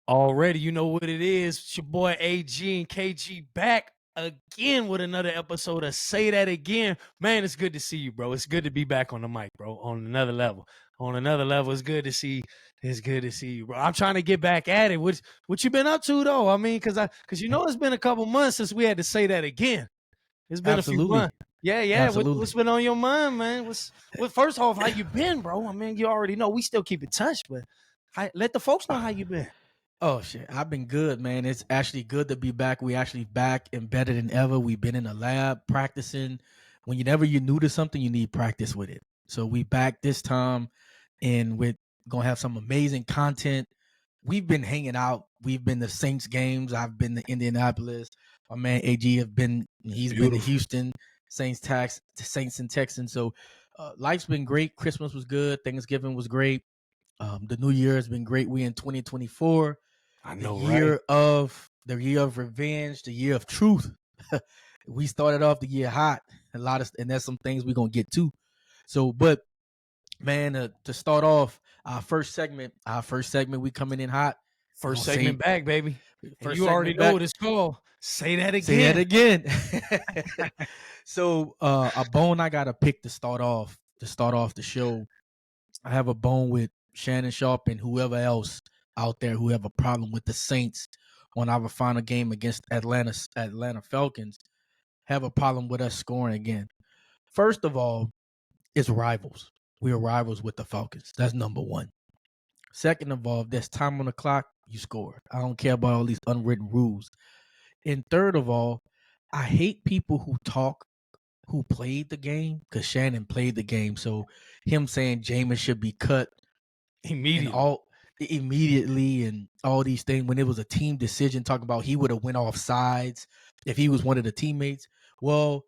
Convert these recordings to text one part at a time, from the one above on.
Already, you know what it is. It's your boy AG and KG back again with another episode of Say That Again. Man, it's good to see you, bro. It's good to be back on the mic, bro. On another level. On another level, it's good to see. It's good to see you, bro. I'm trying to get back at it. What you been up to though? I mean, because you know it's been a couple months since we had to say that again. It's been a few Absolutely. months. Yeah. What's been on your mind, man? First off, how you been, bro? I mean, you already know we still keep in touch, but let the folks know how you been. Oh shit, I've been good, man. It's actually good to be back. We actually back and better than ever. We've been in the lab practicing. Whenever you're new to something, you need practice with it. So we back this time, and we're gonna have some amazing content. We've been hanging out. We've been to Saints games. I've been to Indianapolis. My man AG have been. He's been to Houston. Saints and Texans. So life's been great. Christmas was good. Thanksgiving was great. The new year has been great. We in 2024. I know, the right? year of revenge, the year of truth. We started off the year hot. And there's some things we're gonna get to. So, but man, to start off our first segment, we coming in hot. First segment back, baby. And you already know what it's called. Say that again. Say that again. So a bone I gotta pick to start off the show. I have a bone with Shannon Sharp and whoever else out there who have a problem with the Saints on our final game against Atlanta Falcons have a problem with us scoring again. First of all, it's rivals. We are rivals with the Falcons. That's number one. Second of all, if there's time on the clock, you score. I don't care about all these unwritten rules. And third of all, I hate people who talk who played the game, because Shannon played the game. So him saying Jameis should be cut immediately and all these things when it was a team decision, talking about he would have went off sides if he was one of the teammates. Well,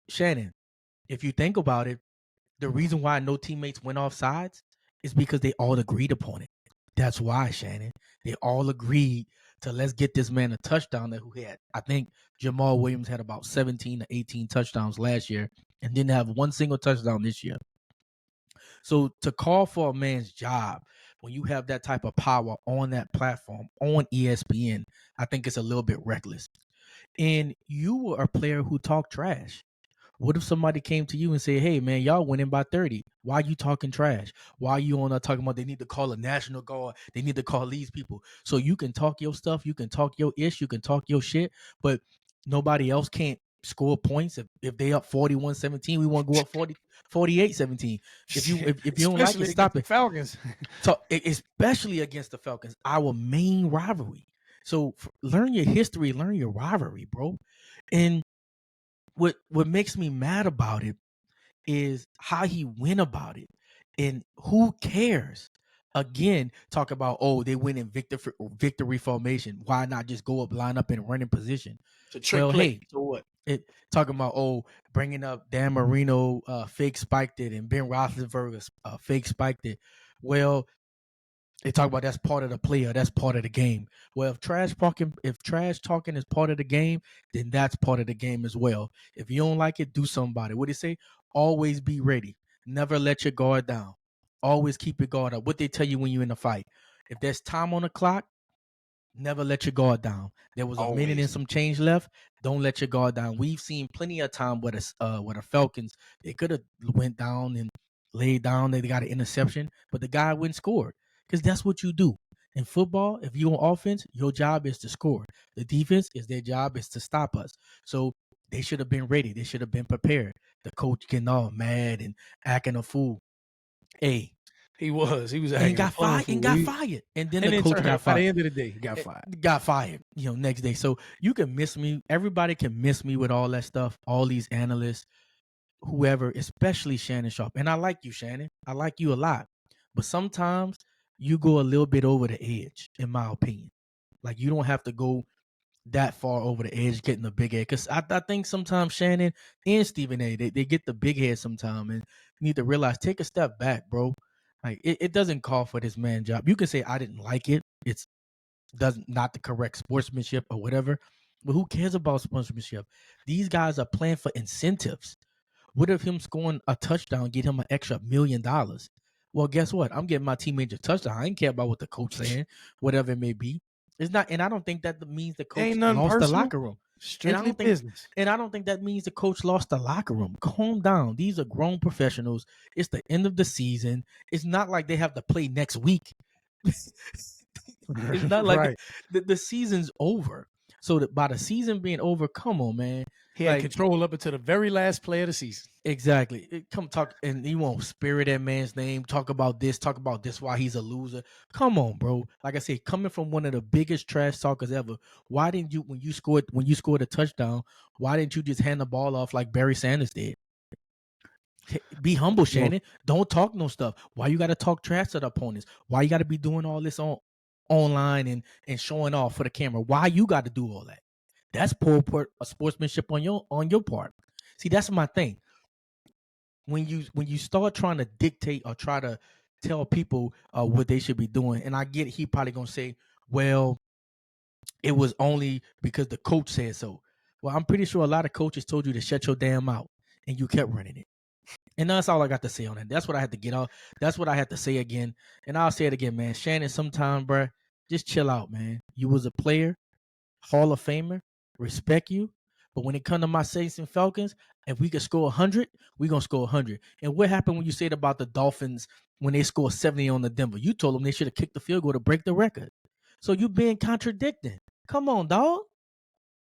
Shannon, if you think about it, the reason why no teammates went off sides is because they all agreed upon it. That's why, Shannon. They all agreed to let's get this man a touchdown that who had, I think Jamal Williams had about 17 to 18 touchdowns last year and didn't have one single touchdown this year. So to call for a man's job when you have that type of power on that platform, on ESPN, I think it's a little bit reckless. And you were a player who talked trash. What if somebody came to you and said, hey, man, y'all winning by 30. Why are you talking trash? Why are you on talking about they need to call a National Guard? They need to call these people. So you can talk your stuff. You can talk your ish. You can talk your shit. But nobody else can't score points. If they up 41-17, we want to go up 48-17. If you don't like it, stop it. Falcons. So especially against the Falcons, our main rivalry. So learn your history, learn your rivalry, bro. And what makes me mad about it is how he went about it. And who cares? Again, talk about, they win in victory formation. Why not just go up, line up, and run in position? It's a trick play. So what? Talking about, bringing up Dan Marino fake spiked it and Ben Roethlisberger fake spiked it. Well, they talk about that's part of the play or that's part of the game. Well, if trash talking is part of the game, then that's part of the game as well. If you don't like it, do something about it. What do they say? Always be ready. Never let your guard down. Always keep your guard up. What they tell you when you're in a fight. If there's time on the clock, never let your guard down. There was a minute and some change left. Don't let your guard down. We've seen plenty of time where the Falcons, they could have went down and laid down. They got an interception, but the guy went and scored. Because that's what you do. In football, if you're on offense, your job is to score. The defense their job is to stop us. So they should have been ready. They should have been prepared. The coach getting all mad and acting a fool. Hey. He was and got fired. And then the coach got fired. At the end of the day, he got fired. Got fired, next day. So you can miss me. Everybody can miss me with all that stuff. All these analysts, whoever, especially Shannon Sharp. And I like you, Shannon. I like you a lot. But sometimes you go a little bit over the edge, in my opinion. Like, you don't have to go that far over the edge, getting the big head. Because I think sometimes Shannon and Stephen A, they get the big head sometimes. And you need to realize, take a step back, bro. Like, it doesn't call for this man job. You can say, I didn't like it. It's not the correct sportsmanship or whatever. But who cares about sportsmanship? These guys are playing for incentives. What if him scoring a touchdown get him an extra $1 million? Well, guess what? I'm getting my teammate a touchdown. I ain't care about what the coach saying, whatever it may be. It's not, and I don't think that means the coach Ain't nothing lost the personal. locker room. And I Strictly don't think, business. that means the coach lost the locker room. Calm down. These are grown professionals. It's the end of the season. It's not like they have to play next week. It's not like Right. the season's over. So that by the season being over, come on, man. He had Like, control up until the very last play of the season. exactly. Come talk, and you won't spirit that man's name. Talk about this. Why he's a loser. Come on, bro. Like I said, coming from one of the biggest trash talkers ever. Why didn't you, when you scored a touchdown? Why didn't you just hand the ball off like Barry Sanders did? Be humble, Shannon. Don't talk no stuff. Why you got to talk trash to the opponents? Why you got to be doing all this online and showing off for the camera? Why you got to do all that? That's poor sportsmanship on your part. See, that's my thing. When you start trying to dictate or try to tell people what they should be doing, and I get he probably gonna say, well, it was only because the coach said so. Well, I'm pretty sure a lot of coaches told you to shut your damn mouth, and you kept running it. And that's all I got to say on that. That's what I had to get off. That's what I had to say again. And I'll say it again, man. Shannon, sometime, bro, just chill out, man. You was a player, Hall of Famer, respect you. But when it come to my Saints and Falcons, if we could score 100, we going to score 100. And what happened when you said about the Dolphins when they scored 70 on the Denver? You told them they should have kicked the field goal to break the record. So you being contradicting. Come on, dog.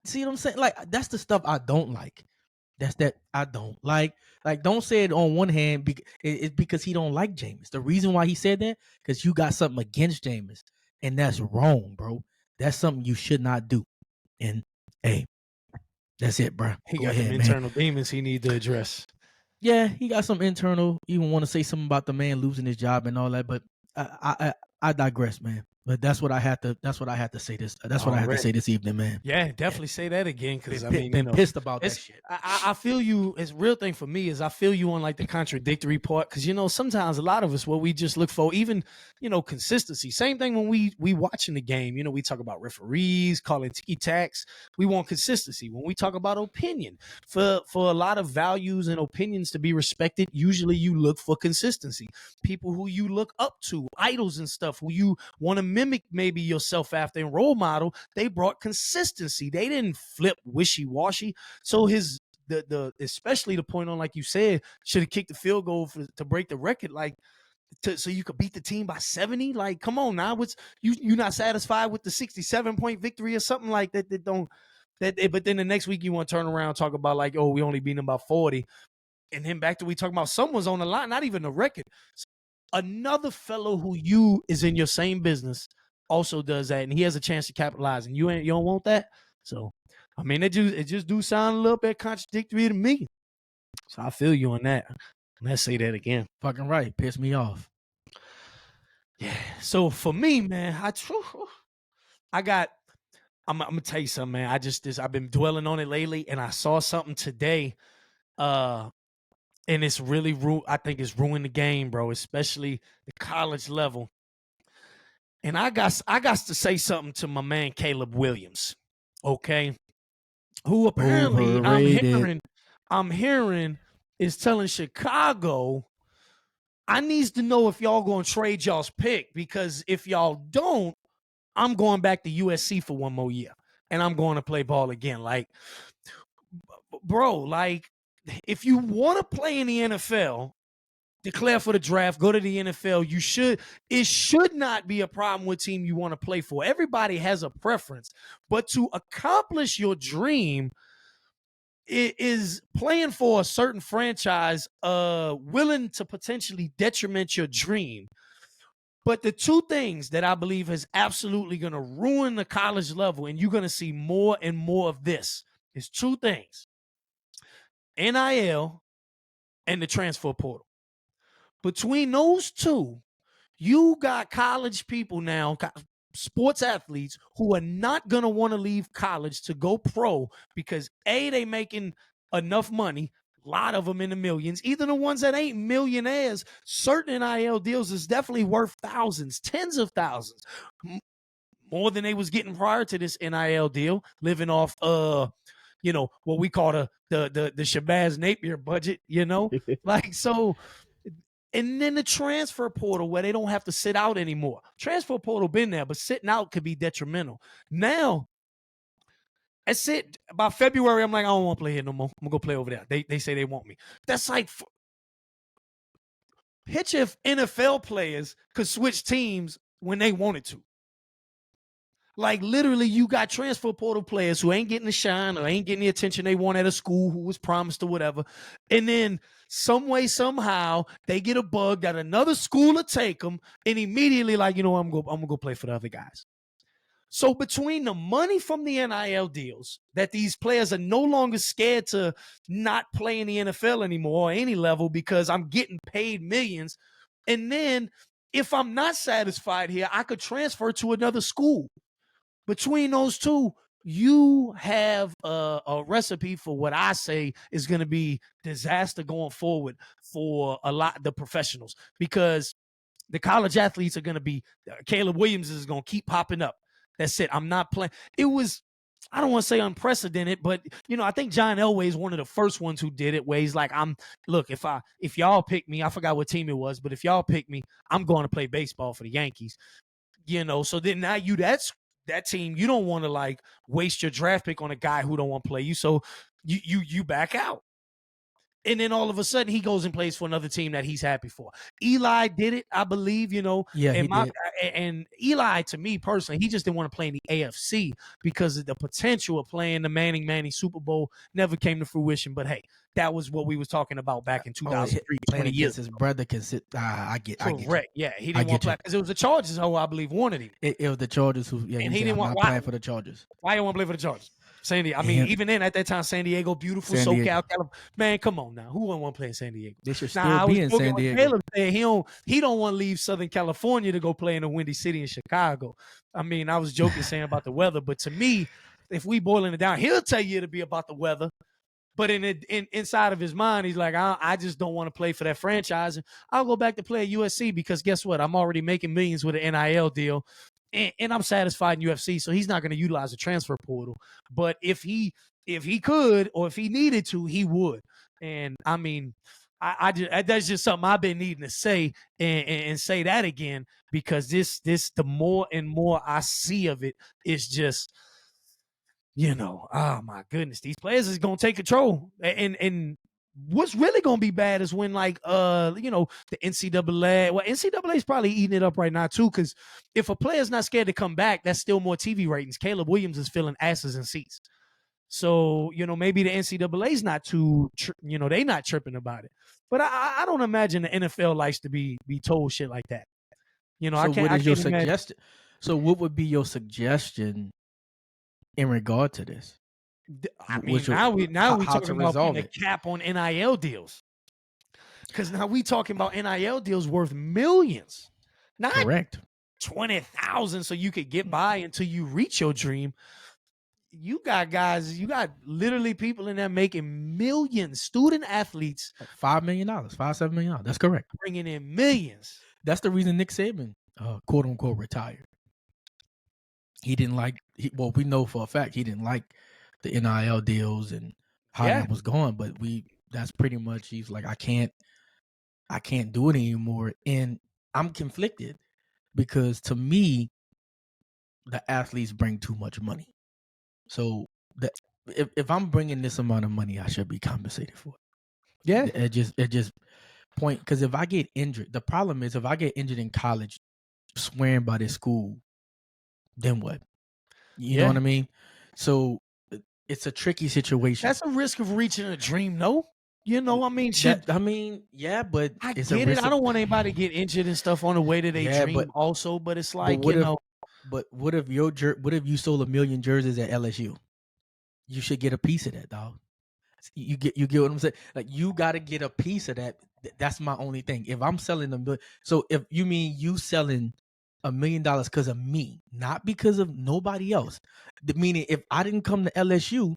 See what I'm saying? Like, that's the stuff I don't like. That's that I don't like. Like, don't say it on one hand. It's because he don't like Jameis. The reason why he said that, because you got something against Jameis, and that's wrong, bro. That's something you should not do. And hey, that's it, bro. He Go got ahead, them man. internal demons he need to address. Yeah, he got some internal. Even want to say something about the man losing his job and all that, but I digress, man. But that's what I had to. That's what I had to say this. That's what I had to say this evening, man. Yeah, definitely say that again, because I mean, been pissed about that shit. I feel you. It's real thing for me is I feel you on like the contradictory part, because sometimes a lot of us what we just look for, even consistency. Same thing when we watching the game. We talk about referees calling tiki tacks. We want consistency. When we talk about opinion, for a lot of values and opinions to be respected, usually you look for consistency. People who you look up to, idols and stuff, who you want to mimic maybe yourself after and role model, they brought consistency. They didn't flip wishy-washy. So the especially the point on, like you said, should have kicked the field goal to break the record, like so you could beat the team by 70. Like, come on now, what's you not satisfied with the 67-point victory or something like that? But then the next week you want to turn around and talk about like, oh, we only beat them by 40, and then back to we talking about someone's on the line, not even the record. Another fellow who you is in your same business also does that, and he has a chance to capitalize, and you don't want that. So, I mean, it just do sound a little bit contradictory to me. So I feel you on that. Let's say that again. Fucking right. Piss me off. Yeah. So for me, man, I'm gonna tell you something, man. I've been dwelling on it lately, and I saw something today. And it's really I think it's ruined the game, bro, especially the college level. And I got to say something to my man Caleb Williams, okay? Who apparently I'm hearing is telling Chicago, I needs to know if y'all gonna trade y'all's pick, because if y'all don't, I'm going back to USC for one more year, and I'm going to play ball again. Like, bro, like, if you want to play in the NFL, declare for the draft, go to the NFL. It should not be a problem what team you want to play for. Everybody has a preference, but to accomplish your dream, it is playing for a certain franchise willing to potentially detriment your dream. But the two things that I believe is absolutely going to ruin the college level, and you're going to see more and more of this, is two things: NIL and the transfer portal. Between those two, you got college people now, sports athletes, who are not going to want to leave college to go pro because A, they making enough money, a lot of them in the millions. Even the ones that ain't millionaires, certain NIL deals is definitely worth thousands, tens of thousands, more than they was getting prior to this NIL deal, living off what we call the Shabazz Napier budget, like, so And then the transfer portal where they don't have to sit out anymore. Transfer portal been there, but sitting out could be detrimental. Now, that's it. By February, I'm like, I don't want to play here no more. I'm gonna go play over there. They say they want me. That's like pitch if NFL players could switch teams when they wanted to. Like literally, you got transfer portal players who ain't getting the shine or ain't getting the attention they want at a school who was promised or whatever. And then some way, somehow, they get a bug that another school will take them, and immediately, like, you know, I'm gonna go play for the other guys. So between the money from the NIL deals that these players are no longer scared to not play in the NFL anymore or any level because I'm getting paid millions. And then if I'm not satisfied here, I could transfer to another school. Between those two, you have a recipe for what I say is going to be disaster going forward for a lot of the professionals, because the college athletes are going to be, Caleb Williams is going to keep popping up. That's it. I'm not playing. It was, I don't want to say unprecedented, but you know, I think John Elway is one of the first ones who did it, where he's like, look, if y'all pick me, I forgot what team it was, but if y'all pick me, I'm going to play baseball for the Yankees. You know, so then now that team, you don't want to like waste your draft pick on a guy who don't want to play you. So you back out. And then all of a sudden he goes and plays for another team that he's happy for. Eli did it, I believe, you know. Yeah, he did. And Eli, to me personally, he just didn't want to play in the AFC because of the potential of playing the Manning Super Bowl never came to fruition. But hey, that was what we was talking about back in 2003, 20 years. His brother can sit. I get. Correct. Yeah, he didn't want to play because it was the Chargers who I believe wanted him. It was the Chargers who. Yeah, and he didn't want to play for the Chargers. Why you want to play for the Chargers? San Diego. I mean, even then, at that time, San Diego, beautiful, SoCal, California. Man, come on now. Who wouldn't want to play in San Diego? They should still be in San Diego. Caleb said he don't want to leave Southern California to go play in a windy city in Chicago. I mean, I was joking saying about the weather, but to me, if we boiling it down, he'll tell you it'll be about the weather. But inside of his mind, he's like, I just don't want to play for that franchise. And I'll go back to play at USC because guess what? I'm already making millions with an NIL deal. And I'm satisfied in UFC, so he's not going to utilize the transfer portal. But if he could, or if he needed to, he would. And I mean, I just, that's just something I've been needing to say and say that again, because this the more and more I see of it, it's just, you know, oh my goodness, these players is gonna take control. And what's really gonna be bad is when, like, you know, the NCAA. Well, NCAA is probably eating it up right now too, because if a player's not scared to come back, that's still more TV ratings. Caleb Williams is filling asses in seats. So, you know, maybe the NCAA's not too, you know, they not tripping about it. But I don't imagine the NFL likes to be told shit like that. You know, so I can't. What is your suggestion? So what would be your suggestion in regard to this? I mean, now we talking about putting a cap on NIL deals, because now we talking about NIL deals worth millions, not correct 20,000, so you could get by until you reach your dream. You got guys, you got literally people in there making millions, student athletes, $5 million, $7 million. That's correct. Bringing in millions. That's the reason Nick Saban, quote unquote, retired. He didn't like. Well, we know for a fact he didn't like the NIL deals and how that was going. But that's pretty much. He's like, I can't do it anymore, and I'm conflicted because to me, the athletes bring too much money. So if I'm bringing this amount of money, I should be compensated for it. Yeah, it just point, because if I get injured, the problem is if I get injured in college, swearing by this school, then what? You know what I mean? So it's a tricky situation. That's a risk of reaching a dream, no? You know, I mean, yeah, but I get it. I don't want anybody to get injured and stuff on the way to their dream. But it's like, you know. But what if you sold 1 million jerseys at LSU? You should get a piece of that, dog. You get what I'm saying? Like, you got to get a piece of that. That's my only thing. If I'm selling $1 million, so if you mean you selling $1 million because of me, not because of nobody else. Meaning, if I didn't come to LSU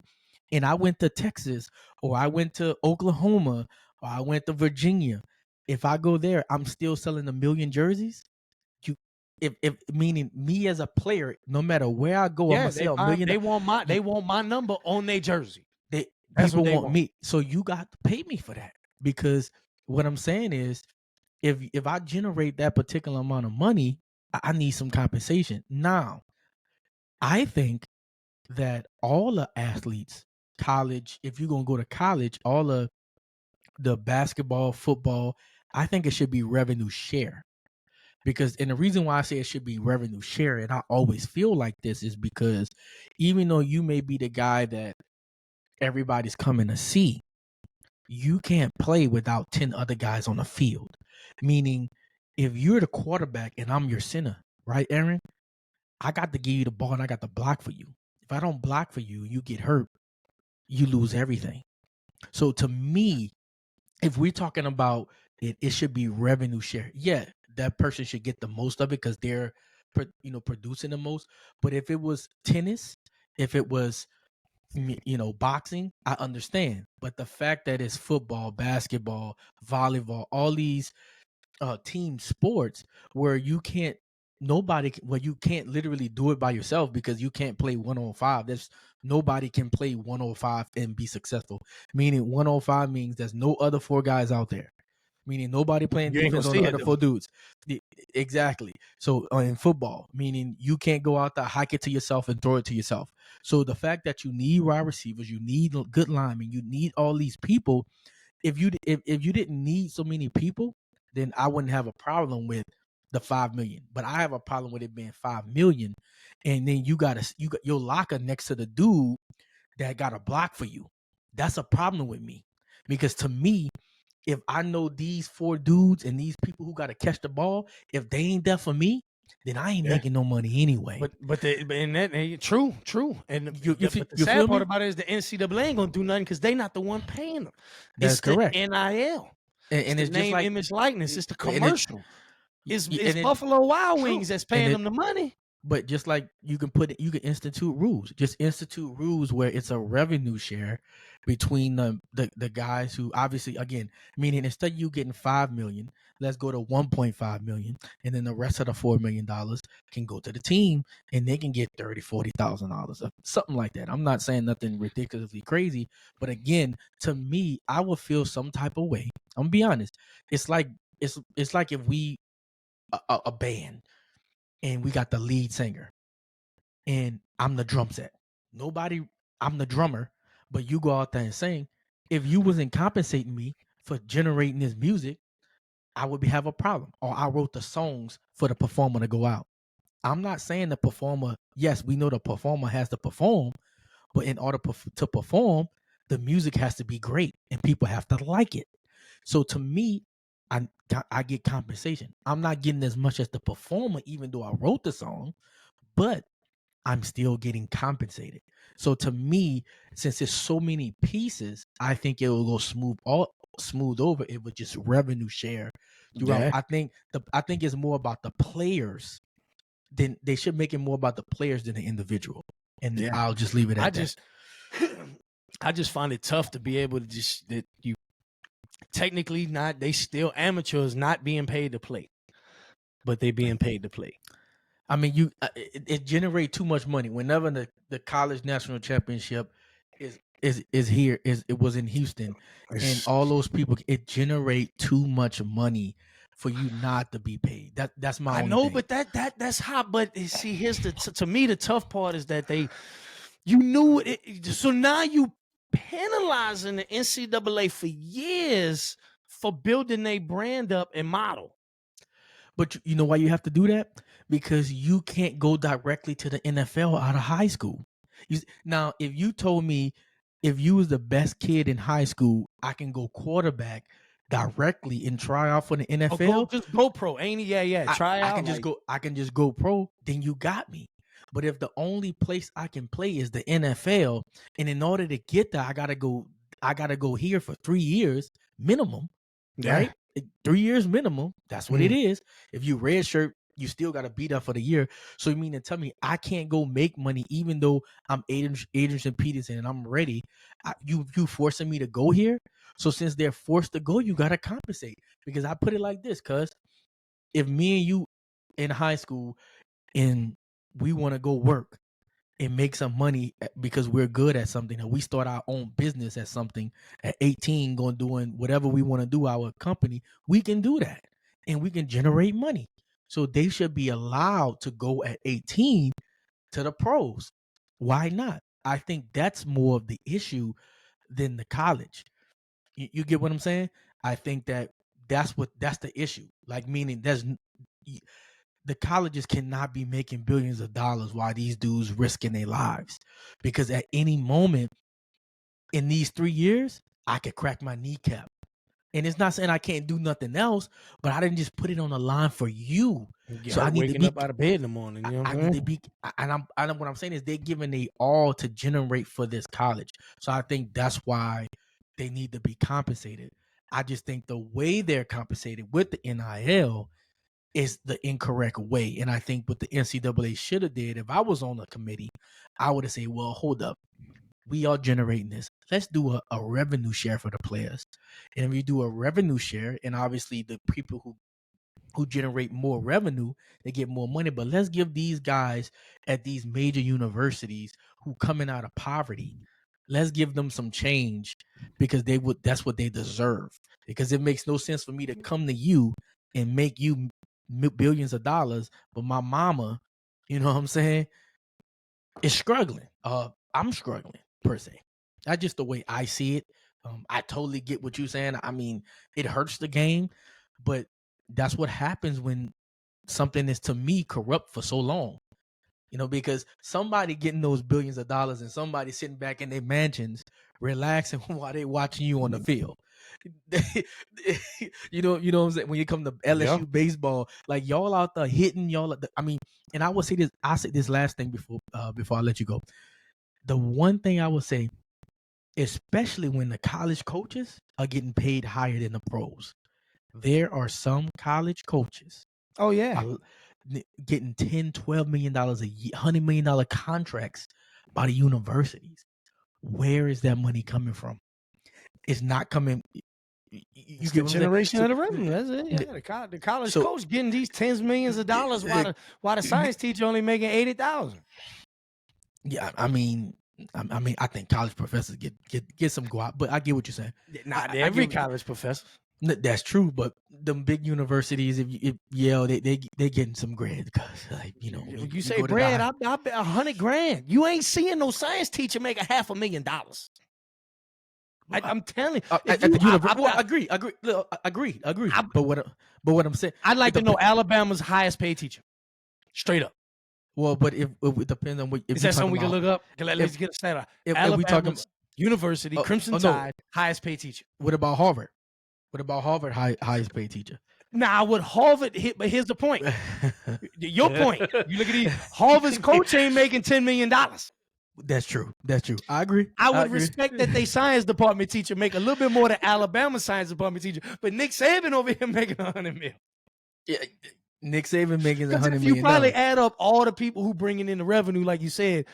and I went to Texas or I went to Oklahoma or I went to Virginia, if I go there, I'm still selling 1 million jerseys. If meaning me as a player, no matter where I go, I'm gonna sell $1 million. They want my number on their jersey. People want me, so you got to pay me for that. Because what I'm saying is, if I generate that particular amount of money, I need some compensation. Now, I think that all the athletes, college, if you're gonna go to college, all the basketball, football, I think it should be revenue share. Because and the reason why I say it should be revenue share, and I always feel like this, is because even though you may be the guy that everybody's coming to see, you can't play without 10 other guys on the field. Meaning, if you're the quarterback and I'm your center, right, Aaron? I got to give you the ball and I got to block for you. If I don't block for you, you get hurt, you lose everything. So to me, if we're talking about it, it should be revenue share. Yeah, that person should get the most of it because they're producing the most. But if it was tennis, if it was boxing, I understand. But the fact that it's football, basketball, volleyball, all these team sports where you can't you can't literally do it by yourself because you can't play 105. There's nobody can play 105 and be successful. Meaning 105 means there's no other four guys out there. Meaning nobody playing You ain't defense gonna on see the it other though. four dudes. Exactly. So in football, meaning you can't go out there, hike it to yourself and throw it to yourself. So the fact that you need wide receivers, you need good linemen, you need all these people. If you didn't need so many people, then I wouldn't have a problem with the 5 million. But I have a problem with it being 5 million, and then you got your locker next to the dude that got a block for you. That's a problem with me, because to me, if I know these four dudes and these people who got to catch the ball, if they ain't there for me, then I ain't making no money anyway. True. And but the You sad feel part me? about it is the NCAA ain't gonna do nothing because they not the one paying them. That's It's the correct. NIL. It's And the it's just name, like, image, likeness. It's the and it, commercial. It's and it Buffalo Wild true, Wings that's and paying them the money. but just like you can institute rules. Just institute rules where it's a revenue share between the guys who, obviously, again, meaning instead of you getting 5 million, let's go to 1.5 million, and then the rest of the $4 million can go to the team and they can get $30,000-$40,000, something like that. I'm not saying nothing ridiculously crazy, but again, to me, I would feel some type of way. I'm gonna be honest. It's like if we a band and we got the lead singer and I'm the drum set. I'm the drummer, but you go out there and sing. If you wasn't compensating me for generating this music, I would have a problem. Or I wrote the songs for the performer to go out. I'm not saying the performer, yes, we know the performer has to perform, but in order to perform, the music has to be great and people have to like it. So to me, I get compensation. I'm not getting as much as the performer, even though I wrote the song, but I'm still getting compensated. So to me, since there's so many pieces, I think it will go smooth over. It would just revenue share throughout. Yeah. I think it's more about the players. Then they should make it more about the players than the individual. And Yeah. I'll just leave it at that. I just find it tough to be able to just that you technically not, they still amateurs not being paid to play, but they being paid to play. I mean, it generate too much money. Whenever the college national championship is here, it was in Houston, and all those people, it generate too much money for you not to be paid. That's my I only know, thing. but that's hot. But see, here's to me the tough part is that you knew it, so now you penalizing the NCAA for years for building their brand up and model. But you know why you have to do that? Because you can't go directly to the NFL out of high school. Now, if you told me if you was the best kid in high school, I can go quarterback directly and try out for the NFL. Just go pro, ain't it? Yeah. Try I out. can just go. I can just go pro. Then you got me. But if the only place I can play is the NFL, and in order to get there, I gotta go. I gotta go here for 3 years minimum, right? 3 years minimum. That's what it is. If you red shirt, you still got to be there for the year. So you mean to tell me I can't go make money even though I'm Adrian Peterson and I'm ready? You forcing me to go here? So since they're forced to go, you got to compensate. Because I put it like this, cuz if me and you in high school and we want to go work and make some money because we're good at something, and we start our own business at something at 18, going doing whatever we want to do, our company, we can do that. and we can generate money. So they should be allowed to go at 18 to the pros. Why not? I think that's more of the issue than the college. You get what I'm saying? I think that's the issue. Like, meaning the colleges cannot be making billions of dollars while these dudes risking their lives, because at any moment in these 3 years, I could crack my kneecap. And it's not saying I can't do nothing else, but I didn't just put it on the line for you. Get So I hurt need to waking be up out of bed in the morning. You know what I I'm need to saying? be, and what I'm saying is they're giving they all to generate for this college. So I think that's why they need to be compensated. I just think the way they're compensated with the NIL is the incorrect way. And I think what the NCAA should have did, if I was on the committee, I would have said, well, hold up. We are generating this. Let's do a revenue share for the players. And if we do a revenue share, and obviously the people who generate more revenue, they get more money. But let's give these guys at these major universities who coming out of poverty, let's give them some change, because that's what they deserve. Because it makes no sense for me to come to you and make you billions of dollars, but my mama, you know what I'm saying, is struggling. I'm struggling per se. That's just the way I see it. I totally get what you're saying. I mean, it hurts the game, but that's what happens when something is, to me, corrupt for so long. Because somebody getting those billions of dollars and somebody sitting back in their mansions relaxing while they watching you on the field. What I'm saying? When you come to LSU Yeah. baseball, like y'all out there hitting y'all. I mean, and I will say this. I say this last thing before I let you go. The one thing I would say, especially when the college coaches are getting paid higher than the pros, there are some college coaches Oh yeah. getting $10-12 million a year, $100 million contracts by the universities. Where is that money coming from? It's not coming. You It's get the what I'm saying? generation of the revenue. That's it. Yeah, the college coach getting these tens of millions of dollars while the science teacher only making 80,000. Yeah, I mean, I think college professors get some guap, but I get what you're saying. Not I every get, college professor. That's true, but them big universities, if they getting some grades, because You say bread, I bet $100,000. You ain't seeing no science teacher make $500,000. I'm telling you, at the university. Well, agree. But what I'm saying, I'd like to know Alabama's highest paid teacher, straight up. Well, but if it depends on what. If Is that something we about, can look up? Let's get a stat. If we talking University, Crimson Tide, highest paid teacher. What about Harvard? What about Harvard highest paid teacher? Nah, would Harvard hit? But here's the point. Your point. You look at these. Harvard's coach ain't making $10 million. That's true. I agree. I would respect that they science department teacher make a little bit more than Alabama science department teacher, but Nick Saban over here making $100 million. Yeah, Nick Saban making $100 million. You probably add up all the people who bringing in the revenue, like you said,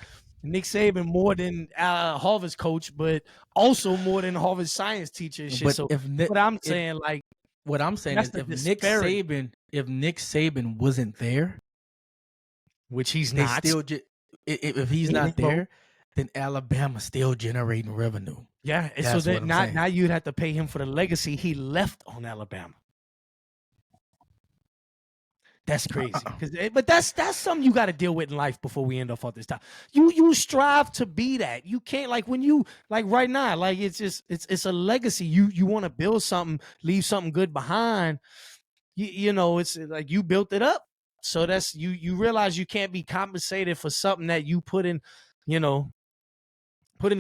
Nick Saban more than Harvard's coach, but also more than Harvard's science teacher and shit. But so, what I'm saying is, if Nick Saban wasn't there, which he's not, if he's not there, then Alabama's still generating revenue. Yeah, so that now you'd have to pay him for the legacy he left on Alabama. That's crazy. But that's something you got to deal with in life before we end off all this time. You strive to be that. You can't, like, when you, like, right now, like, it's a legacy. You want to build something, leave something good behind. It's like you built it up. So that's you realize you can't be compensated for something that you put into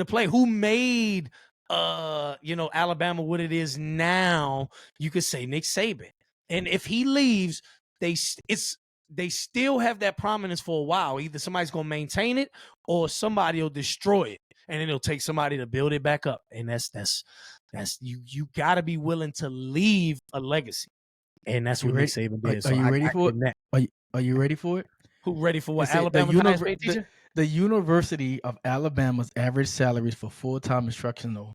play. Who made Alabama what it is now? You could say Nick Saban. And if he leaves, they still have that prominence for a while. Either somebody's gonna maintain it or somebody will destroy it, and then it'll take somebody to build it back up. And that's you gotta be willing to leave a legacy. And that's what Nick Saban did. Are you ready for it? Are you ready for it? Who ready for what? Alabama's highest paid teacher? The University of Alabama's average salaries for full-time instructional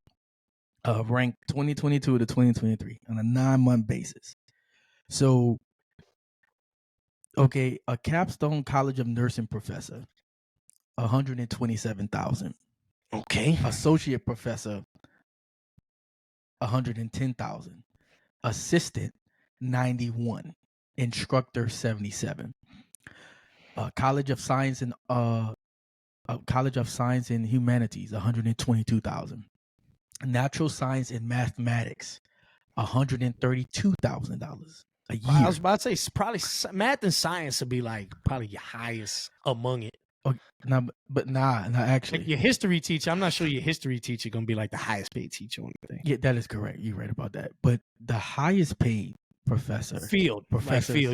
ranked 2022 to 2023 on a 9-month basis. So, okay, a capstone College of Nursing professor, $127,000. Okay. Associate professor, $110,000. Assistant, 91. Instructor 77. College of Science and Humanities, $122,000. Natural Science and Mathematics, $132,000 a year. I was about to say probably math and science would be like probably your highest among it. Not actually. Like your history teacher, I'm not sure your history teacher gonna be like the highest paid teacher on the thing. Yeah, that is correct. You're right about that. But the highest paid professor, field,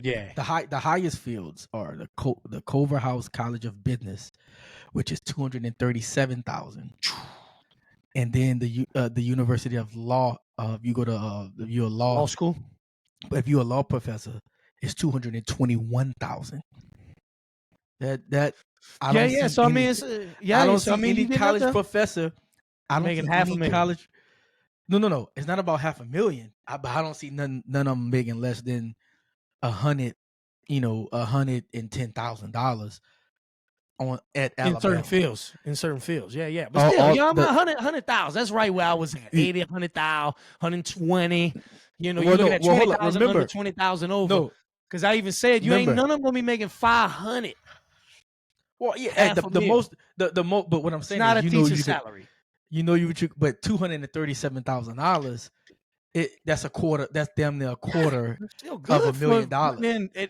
yeah. The highest fields are the Culver House College of Business, which is $237,000, and then the University of Law. You go to you're a law school, but if you're a law professor, it's $221,000. That I don't see So any, I mean, it's I don't see any college professor. I don't making see half a any million. college. No. It's not about $500,000. I don't see none of them making less than $110,000 at Alabama. In certain fields. Yeah. But still, I'm 100,000. That's right where I was at. 80, 100,000, 120. You know, you're looking at 20,000 under 20,000 over. No, because I even said ain't none of them gonna be making 500. Well, yeah, the most. But what I'm saying it's not is, a teacher's salary. But $237,000. That's a quarter. That's damn near a quarter of $1 million.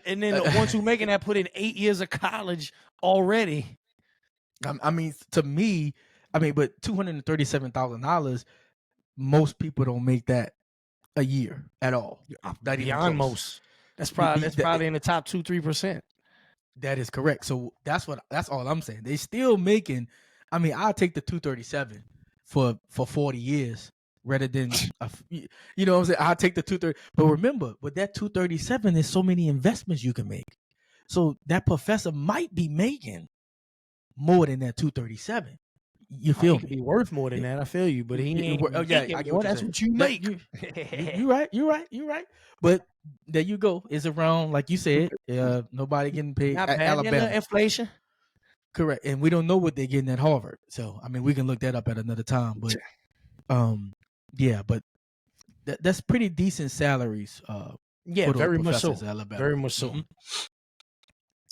And then the ones who making that put in 8 years of college already. I mean, to me, but $237,000. Most people don't make that a year at all. Not beyond most. That's probably in the top 2-3%. That is correct. So that's all I'm saying. They still making. I mean, I'll take the 237 for 40 years rather than you know what I'm saying. I'll take the 230. But remember, with that 237, there's so many investments you can make. So that professor might be making more than that 237. You feel me? Could be worth more than that. I feel you, but he ain't. I get what that's what you make. You're right. But there you go. It's around, like you said, nobody getting paid at Alabama. Inflation. Correct. And we don't know what they're getting at Harvard. So I mean, we can look that up at another time. But but that's pretty decent salaries. Very much so. Alabama. Very much so. Mm-hmm.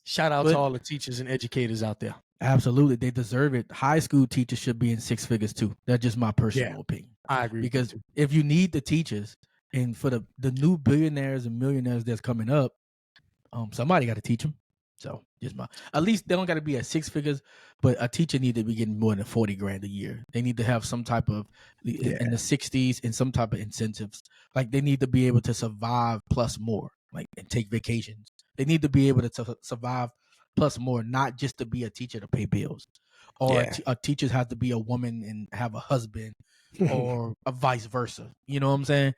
Shout out to all the teachers and educators out there. Absolutely. They deserve it. High school teachers should be in six figures too. That's just my personal opinion. I agree. Because if you need the teachers, and for the new billionaires and millionaires that's coming up, somebody got to teach them. So at least they don't got to be at six figures, but a teacher need to be getting more than $40,000 a year. They need to have some type of in the 60s and some type of incentives. Like they need to be able to survive plus more, like and take vacations. They need to be able to survive plus more, not just to be a teacher to pay bills, or a teacher has to be a woman and have a husband, or a vice versa. You know what I'm saying?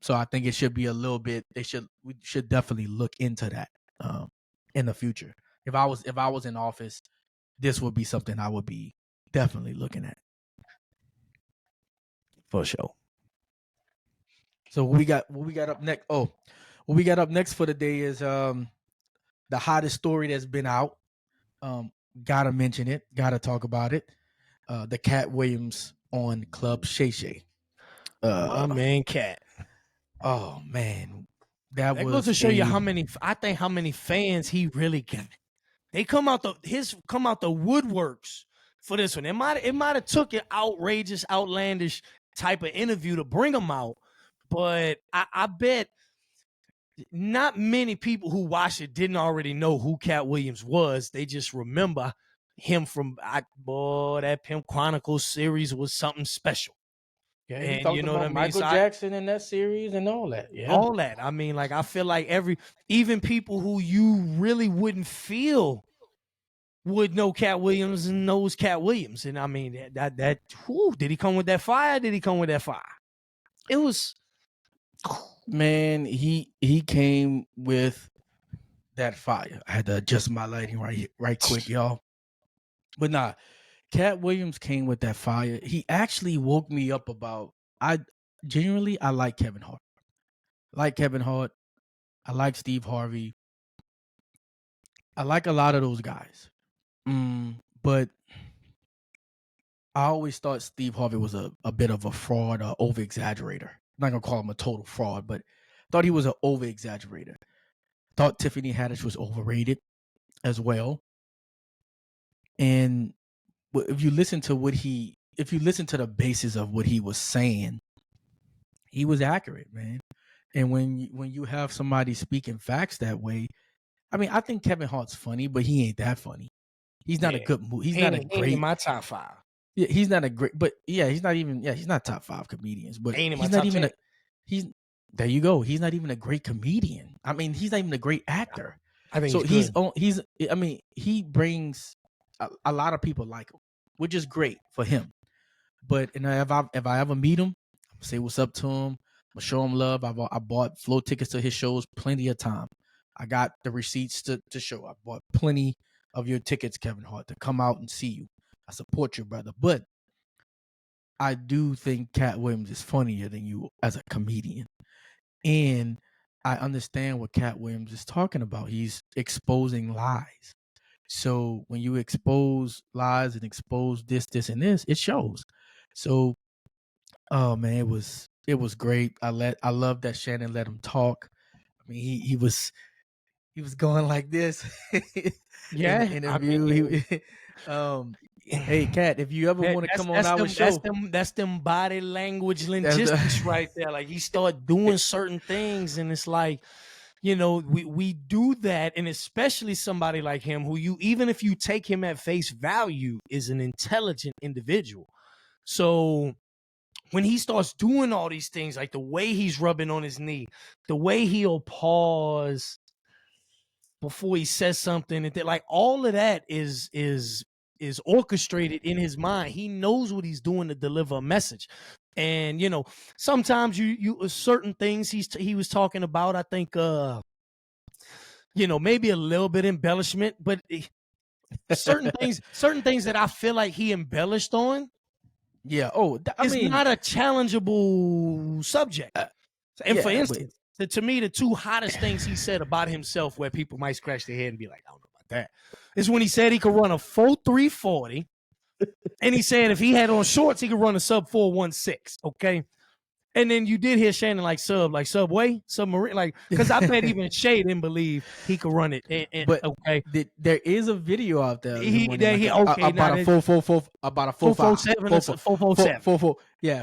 So I think it should be a little bit. We should definitely look into that in the future. If I was in office, this would be something I would be definitely looking at. For sure. So what we got up next? Oh, what we got up next for the day is the hottest story that's been out. Gotta mention it. Gotta talk about it. The Katt Williams on Club Shay Shay. My man Katt. Oh man, that goes to show you how many fans he really got. They come out the woodworks for this one. It might have took an outrageous, outlandish type of interview to bring him out, but I bet not many people who watched it didn't already know who Katt Williams was. They just remember him from that Pimp Chronicles series was something special. Yeah, and you know what I mean? Michael Jackson in that series and all that. Yeah. All that. I mean, like I feel like even people who you really wouldn't feel would know Katt Williams and knows Katt Williams. And I mean that did he come with that fire? Did he come with that fire? It was man, he came with that fire. I had to adjust my lighting right quick, y'all. But nah, Katt Williams came with that fire. He actually woke me up about. I like Kevin Hart. I like Steve Harvey. I like a lot of those guys. But I always thought Steve Harvey was a bit of a fraud or over-exaggerator. I'm not going to call him a total fraud, but Thought he was an over exaggerator. Thought Tiffany Haddish was overrated as well. And if you listen to the basis of what he was saying, he was accurate, man. And when you have somebody speaking facts that way, I mean, I think Kevin Hart's funny, but he ain't that funny. He's not a good movie. He's not a Ain't great. in my top 5. Yeah, he's not a great. But yeah, he's not even. Yeah, he's not top 5 comedians. But Ain't in my he's not top even 10. He's there. You go. He's not even a great comedian. I mean, he's not even a great actor. I think So he's good. he's. I mean, he brings a lot of people like him, which is great for him. But if I ever meet him, I'm say what's up to him. I'm gonna show him love. I bought flow tickets to his shows plenty of time. I got the receipts to show. I bought plenty of your tickets, Kevin Hart, to come out and see you. I support you, brother. But I do think Katt Williams is funnier than you as a comedian. And I understand what Katt Williams is talking about. He's exposing lies. So when you expose lies and expose this, and this, it shows. So, oh man, it was great. I love that Shannon let him talk. I mean, he was going like this in the Yeah, I interview. mean, Hey, Katt, if you ever want to come on our show, that's them body language that's linguistics right there. Like he start doing certain things, and it's like, we do that, and especially somebody like him, who even if you take him at face value, is an intelligent individual. So when he starts doing all these things, like the way he's rubbing on his knee, the way he'll pause before he says something, and like all of that is orchestrated in his mind. He knows what he's doing to deliver a message. And sometimes you certain things he was talking about, I think maybe a little bit embellishment, but certain things that I feel like he embellished on, yeah. Oh, is not a challengeable subject. And for yeah, instance, to me, the 2 hottest things he said about himself, where people might scratch their head and be like, I don't know about that, is when he said he could run a 4.340, and he said if he had on shorts, he could run a sub 4.16. Okay. And then you did hear Shannon like Subway, Submarine, like, because I bet even Shay didn't believe he could run it. but okay, there is a video out there of him running about a 4.47, yeah, 4.4,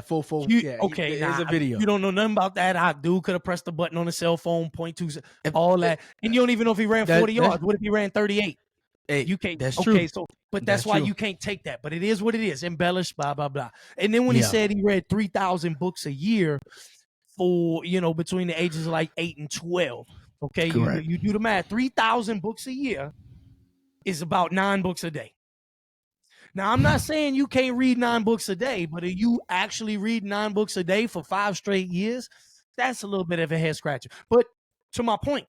yeah. There is a video. You don't know nothing about that. I do could have pressed the button on the cell phone, 0.2, If- all that, and you don't even know if he ran 40 yards. What if he ran 38? Hey, You can't. that's Okay, true. so but that's why true. you can't take that. But it is what it is. Embellished, blah blah blah. And then when he said he read 3,000 books a year for between the ages of like 8 and 12. Okay, you do the math. 3,000 books a year is about 9 books a day. Now, I'm not saying you can't read 9 books a day, but if you actually read 9 books a day for 5 straight years, that's a little bit of a head scratcher. But to my point,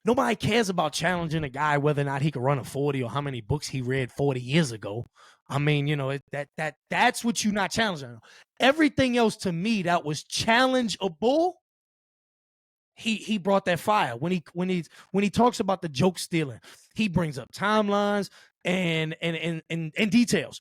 nobody cares about challenging a guy whether or not he could run a 40 or how many books he read 40 years ago. I mean, that's what you're not challenging. Everything else to me that was challengeable, he brought that fire. When he talks about the joke stealing, he brings up timelines and details.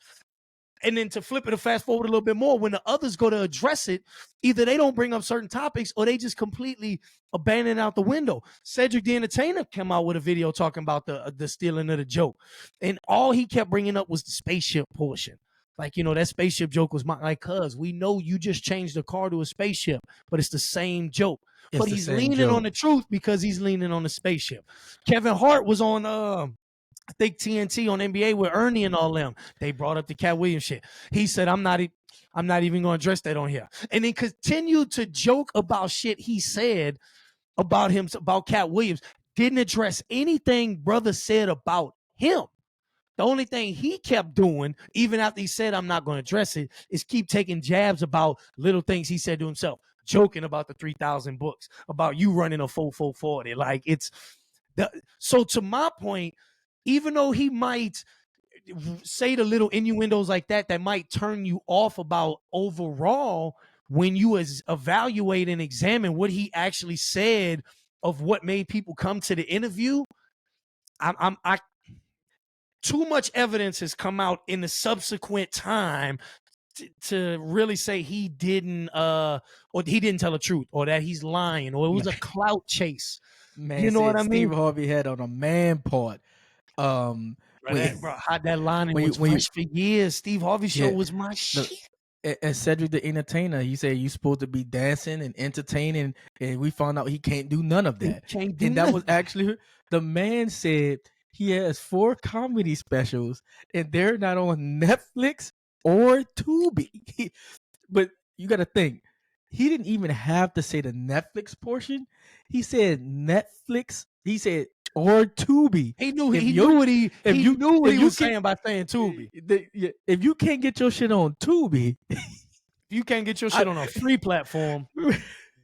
And then to flip it and fast forward a little bit more, when the others go to address it, either they don't bring up certain topics or they just completely abandon it out the window. Cedric the Entertainer came out with a video talking about the stealing of the joke. And all he kept bringing up was the spaceship portion. Like, that spaceship joke was cuz we know you just changed the car to a spaceship, but it's the same joke. But he's leaning on the truth because he's leaning on the spaceship. Kevin Hart was on I think TNT on NBA with Ernie and all them. They brought up the Katt Williams shit. He said, I'm not even going to address that on here. And then continued to joke about shit he said about Katt Williams. Didn't address anything brother said about him. The only thing he kept doing, even after he said, I'm not going to address it, is keep taking jabs about little things he said to himself, joking about the 3,000 books, about you running a 4.40. Like, so to my point, even though he might say the little innuendos like that might turn you off about overall, when you evaluate and examine what he actually said of what made people come to the interview, too much evidence has come out in the subsequent time to really say he didn't or he didn't tell the truth, or that he's lying, or it was a clout chase. Man, You know what I Steve mean? Harvey had on a man part. Bro, that line when was fresh for years. Steve Harvey show was my shit. And Cedric the Entertainer, he said you supposed to be dancing and entertaining, and we found out he can't do none of that. And that was actually, the man said he has 4 comedy specials, and they're not on Netflix or Tubi. But you got to think, he didn't even have to say the Netflix portion. He said Netflix. He said or Tubi. He knew what he was saying by saying Tubi. If you can't get your shit on Tubi, if you can't get your shit on a free platform,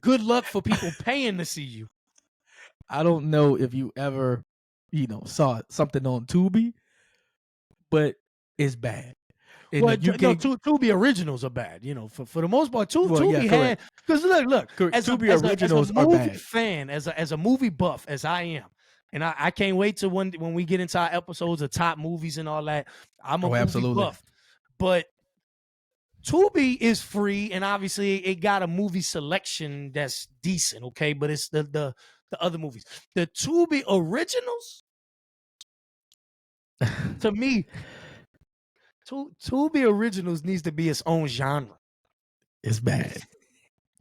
good luck for people paying to see you. I don't know if you ever, saw something on Tubi, but it's bad. Well, Tubi originals are bad, for the most part. Tubi had, because look, as a movie fan, as a movie buff, as I am, and I can't wait to when we get into our episodes of top movies and all that. I'm a movie buff, but Tubi is free, and obviously it got a movie selection that's decent, okay? But it's the other movies, the Tubi originals. To me, Tubi originals needs to be its own genre. It's bad.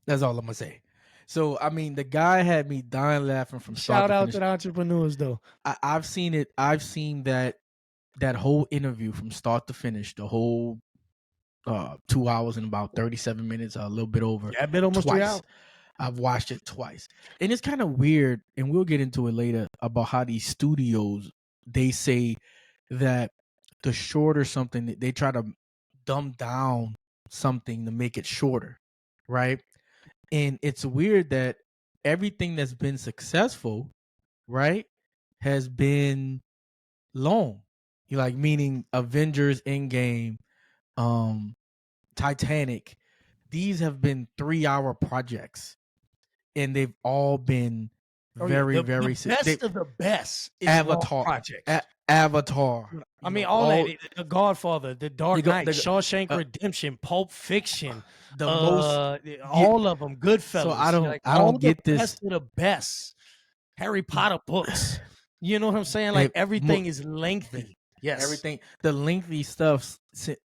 That's all I'm gonna say. So I mean, the guy had me dying laughing from start to finish. Shout out to the entrepreneurs, though. I've seen it. I've seen that whole interview from start to finish. The whole 2 hours and about 37 minutes, a little bit over. Yeah, I've been almost 3 hours. I've watched it twice, and it's kind of weird. And we'll get into it later about how these studios, they say that the shorter something, they try to dumb down something to make it shorter, right? And it's weird that everything that's been successful, right, has been long. Meaning Avengers Endgame, Titanic, these have been 3-hour projects, and they've all been very the best of the best is Avatar projects. Avatar. I mean, all that, The Godfather, The Dark Knight, Shawshank Redemption, Pulp Fiction, all of them, Goodfellas. So I don't get this. Best of the best. Harry Potter books. You know what I'm saying? Everything is lengthy. Yes, everything. The lengthy stuff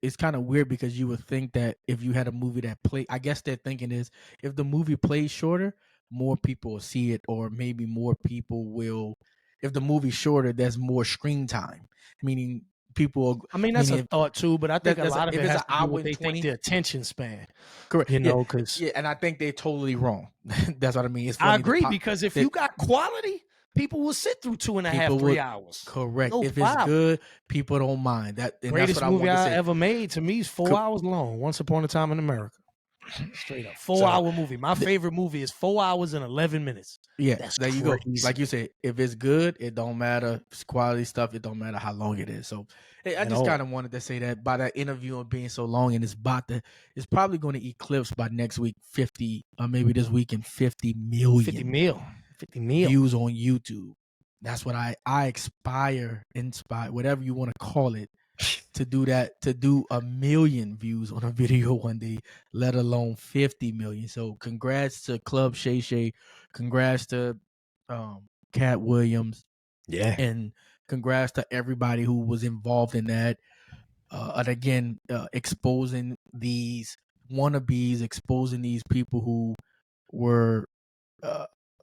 is kind of weird, because you would think that if you had a movie that play, I guess their thinking is if the movie plays shorter, more people will see it, or maybe more people will. If the movie's shorter, there's more screen time, meaning people. I mean, that's a thought too, but I think a lot of it has to do with they think the attention span. Correct. Because and I think they're totally wrong. That's what I mean. It's I agree, because if you got quality, people will sit through 2.5, 3 hours. Correct. If it's good, people don't mind. Greatest movie I ever made, to me, is 4 hours long. Once Upon a Time in America. Straight up 4-hour movie. My favorite movie is 4 hours and 11 minutes. Yeah, that's there you crazy. go. Like you said, if it's good, it don't matter. If it's quality stuff, it don't matter how long it is. So I just kind of wanted to say that by that interview and being so long, and it's probably going to eclipse by next week 50, or maybe this weekend 50 million. 50 mil views on YouTube. That's what I inspire, whatever you want to call it, to do that, to do 1 million views on a video one day, let alone 50 million. So congrats to Club Shay Shay, congrats to Katt Williams, and congrats to everybody who was involved in that. And again, exposing these wannabes, exposing these people who were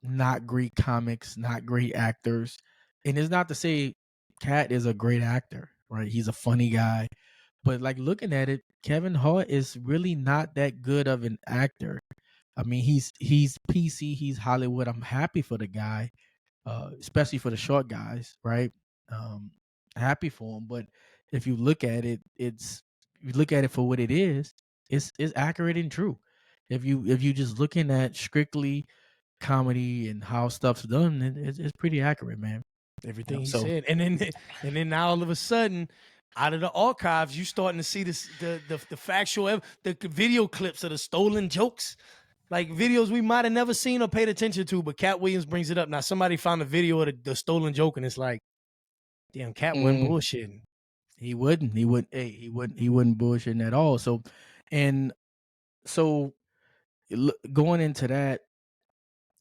not great comics, not great actors. And it's not to say Katt is a great actor, right? He's a funny guy. But looking at it, Kevin Hart is really not that good of an actor. I mean, he's PC, he's Hollywood. I'm happy for the guy, especially for the short guys, right? Happy for him. But if you look at it, for what it is, it's accurate and true. If you just looking at strictly comedy and how stuff's done, it's pretty accurate, man. Everything he said, and then now all of a sudden, out of the archives, you starting to see this the factual, the video clips of the stolen jokes, videos we might have never seen or paid attention to, but Katt Williams brings it up. Now somebody found a video of the stolen joke, and it's like, damn, Katt wasn't bullshitting. He wouldn't bullshitting at all. So, And so going into that,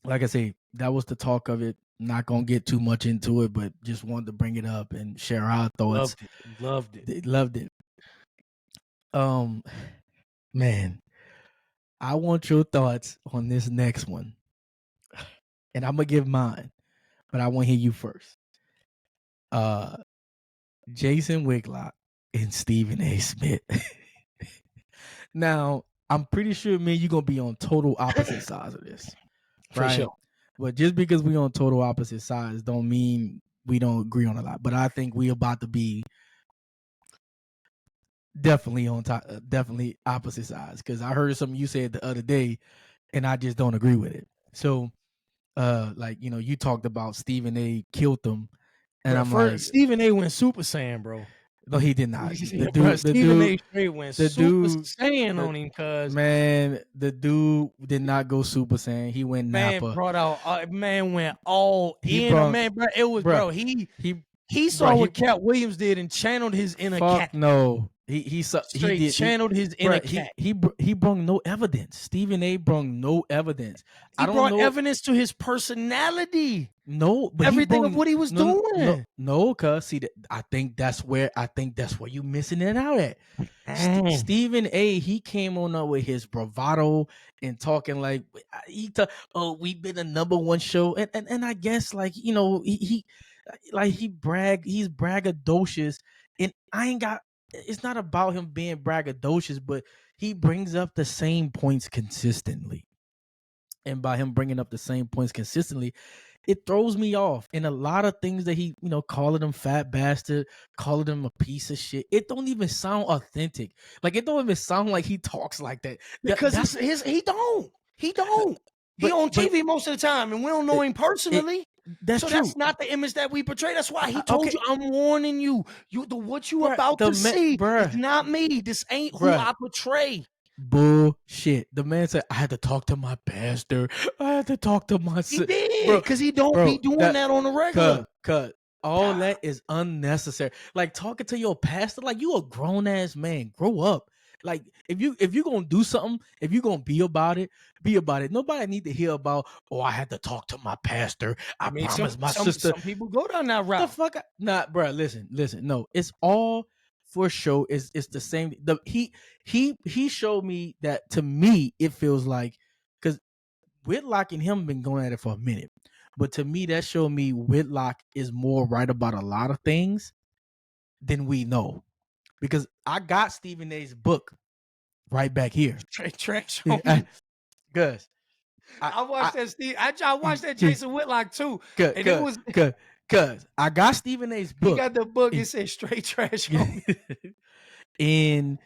like I say, that was the talk of it. Not gonna get too much into it, but just wanted to bring it up and share our thoughts. Loved it. They loved it. Man, I want your thoughts on this next one, and I'm gonna give mine, but I want to hear you first. Jason Whitlock and Stephen A. Smith. Now, I'm pretty sure me and you gonna be on total opposite sides of this, For right? sure. But just because we on total opposite sides don't mean we don't agree on a lot. But I think we about to be definitely on top, definitely opposite sides. Because I heard something you said the other day, and I just don't agree with it. So, like you talked about Stephen A. killed them, and Bro, I'm like, Stephen A. went Super Saiyan, bro. no, he did not. Bro, Stephen A. straight went Super Saiyan on him, cuz man, the dude did not go Super Saiyan. He went man Nappa. brought out man went all He in. brought- Man, bro, it was Bruh, bro. He saw what Katt Williams did and channeled his inner fuck cat. no. He did channeled his inner cat. He brought no evidence. Stephen A. brought no evidence. He brought evidence to his personality. No, but everything of what he was doing. No, cuz see, I think that's where you missing it out at. Stephen A. He came on up with his bravado and talking like we've been a #1 show, and I guess like he he's braggadocious, and I ain't got. It's not about him being braggadocious, but he brings up the same points consistently. And by him bringing up the same points consistently, it throws me off. And a lot of things that he, calling him fat bastard, calling him a piece of shit, it don't even sound authentic. Like, it don't even sound like he talks like that. Because he don't. He on TV most of the time, and we don't know him personally. That's true. That's not the image that we portray. That's why he told you, I'm warning you. What you about to see is not me. This ain't who I portray. Bullshit. The man said, I had to talk to my pastor. I had to talk to my sister. He did, because he don't be doing that on the regular. Cut. All that is unnecessary. Like, talking to your pastor, like, you a grown-ass man. Grow up. Like, if you gonna do something, if you gonna be about it, be about it. Nobody need to hear about, I had to talk to my pastor. I promised my sister. Some people go down that route. The fuck? Nah, bro, listen. No, it's all for show. It's the same. He showed me that. To me, it feels like, because Whitlock and him been going at it for a minute, but to me, that showed me Whitlock is more right about a lot of things than we know. Because I got Stephen A.'s book right back here. Straight trash. Gus, I watched that. I watched that Jason Whitlock too. And it was because I got Stephen A.'s book. He got the book. It said straight trash. And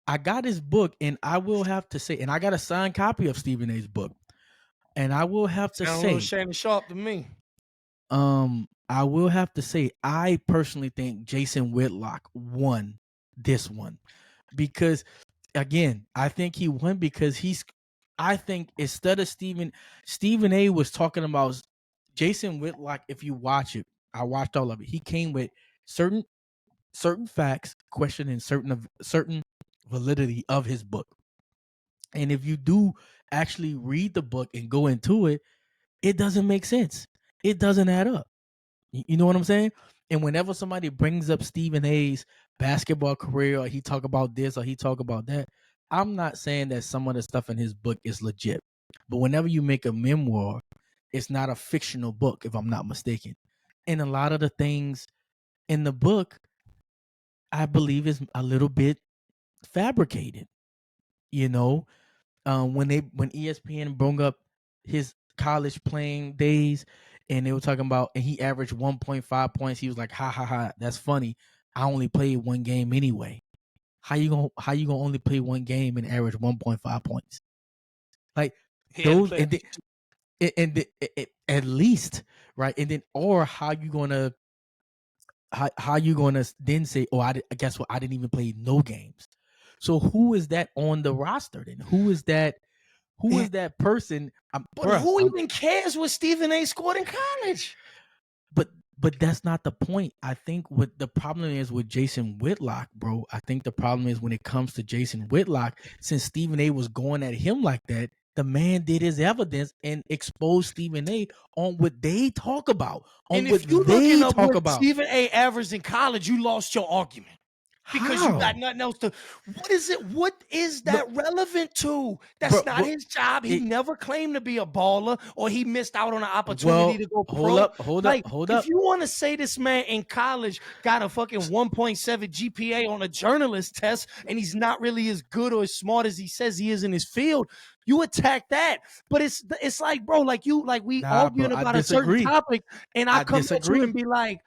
I got his book, and I will have to say, and I got a signed copy of Stephen A.'s book, and I will have to say, Shannon Sharp to me. I will have to say, I personally think Jason Whitlock won this one, because again, I think he won because I think instead of Stephen A. was talking about Jason Whitlock. If you watch it, I watched all of it. He came with certain facts, questioning certain validity of his book. And if you do actually read the book and go into it, it doesn't make sense. It doesn't add up. You know what I'm saying? And whenever somebody brings up Stephen A.'s basketball career, or he talk about this or he talk about that, I'm not saying that some of the stuff in his book is legit. But whenever you make a memoir, it's not a fictional book, if I'm not mistaken. And a lot of the things in the book, I believe, is a little bit fabricated. When ESPN brought up his college playing days, and they were talking about, and he averaged 1.5 points. He was like, "Ha ha ha, that's funny. I only played one game anyway. How you gonna only play one game and average 1.5 points? Like those, and then, at least, right? And then, or how you gonna then say, guess what? I didn't even play no games. So who is that on the roster then? Who is that? Who is that person? Who even cares what Stephen A. scored in college? But But that's not the point. I think what the problem is with Jason Whitlock, bro. I think the problem is when it comes to Jason Whitlock, since Stephen A was going at him like that, the man did his evidence and exposed Stephen A on what they talk about, on And what if you they looking up talk what about. Stephen A. averaged in college, you lost your argument. Because you How? got nothing else to. What is it? What is No, that relevant to? That's not bro, his job. He it, never claimed to be a baller, or he missed out on an opportunity well, to go hold pro. up, hold up, Like, hold if up. you want to say this man in college got a fucking 1.7 GPA on a journalist test, and he's not really as good or as smart as he says he is in his field, you attack that. But it's like, bro, like we Nah, bro, arguing I about a certain disagree. topic, and I I come at you and disagree. be like,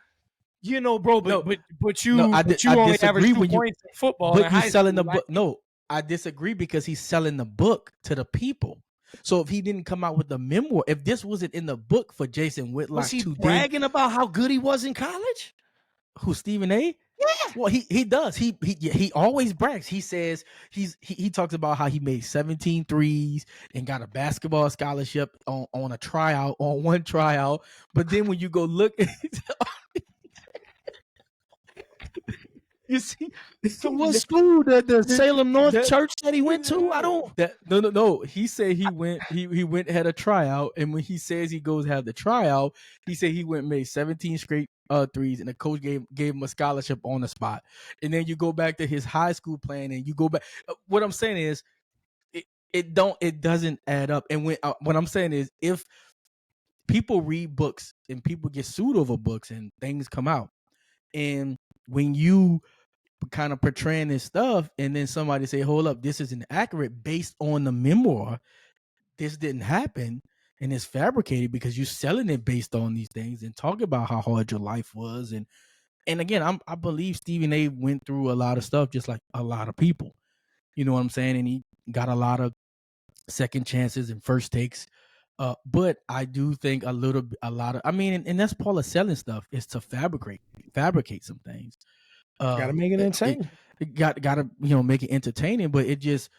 bro, but No, but but no, you but I you only average disagree 2 when you, points in football but in he's high selling school. the Like, book. No, I disagree because he's selling the book to the people. So if he didn't come out with the memoir, if this wasn't in the book for Jason was Whitlock he to then, bragging about how good he was in college? who Stephen A? Yeah. Well, he does. He always brags. He says he talks about how he made 17 threes and got a basketball scholarship on a tryout, on one tryout. But then when you go look, you see, So what school? The Salem North that Church that he went to? I don't. that no. He said he went had a tryout, and when he says he goes have the tryout, he said he went and made 17 straight threes, and the coach gave him a scholarship on the spot. And then you go back to his high school plan, and you go back. What I'm saying is, it doesn't add up. And when what I'm saying is, if people read books and people get sued over books and things come out, and when you kind of portraying this stuff, and then somebody say, "Hold up, this isn't accurate based on the memoir. This didn't happen, and it's fabricated because you're selling it based on these things and talking about how hard your life was." And again, I believe Stephen A. went through a lot of stuff, just like a lot of people. You know what I'm saying? And he got a lot of second chances and first takes. But I do think a lot of, I mean, and that's part of selling stuff is to fabricate some things. Got to make it insane. It gotta make it entertaining, but it just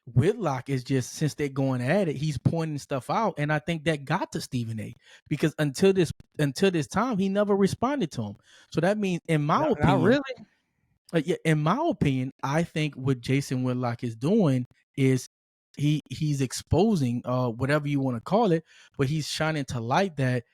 Whitlock is just, since they're going at it, he's pointing stuff out, and I think that got to Stephen A. because until this time he never responded to him. So that means, in my Not opinion, really. yeah, in my opinion, I think what Jason Whitlock is doing is he's exposing whatever you want to call it, but he's shining to light that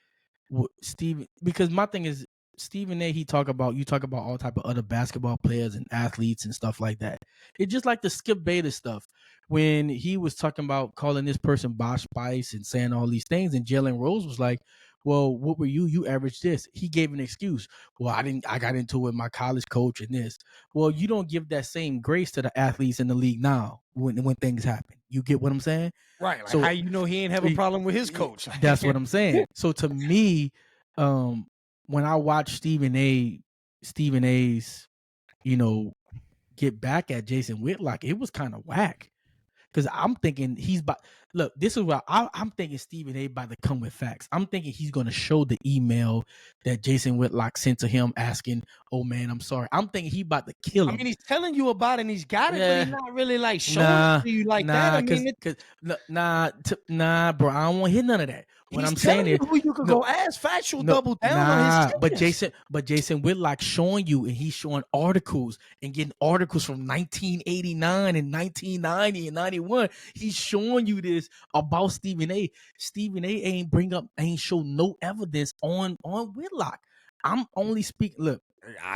Stephen, because my thing is Stephen A. You talk about all type of other basketball players and athletes and stuff like that. It's just like the Skip Bayless stuff when he was talking about calling this person Bosh Spice and saying all these things, and Jalen Rose was like, "Well, what were you? You averaged this." He gave an excuse. Well, I didn't. I got into it with my college coach and this. Well, you don't give that same grace to the athletes in the league now when things happen. You get what I'm saying? Right. Like, So how he ain't have a problem with his coach? that's what I'm saying. So to me, when I watch Stephen A's, get back at Jason Whitlock, it was kind of whack. Because I'm thinking look, this is what I'm thinking Stephen A about to come with facts. I'm thinking he's going to show the email that Jason Whitlock sent to him asking, "Oh man, I'm sorry." I'm thinking he about to kill him. I mean, he's telling you about it and he's got it, but Yeah. he's not really like showing it to you like that. I mean, Nah, bro. I don't want to hear none of that. What he's I'm saying telling you is, who you could no, go ask. Factual no, double down on his but Jason Whitlock showing you, and he's showing articles and getting articles from 1989 and 1990 and 91. He's showing you this about Stephen A. Stephen A. ain't show no evidence on Whitlock. I'm only speaking. Look,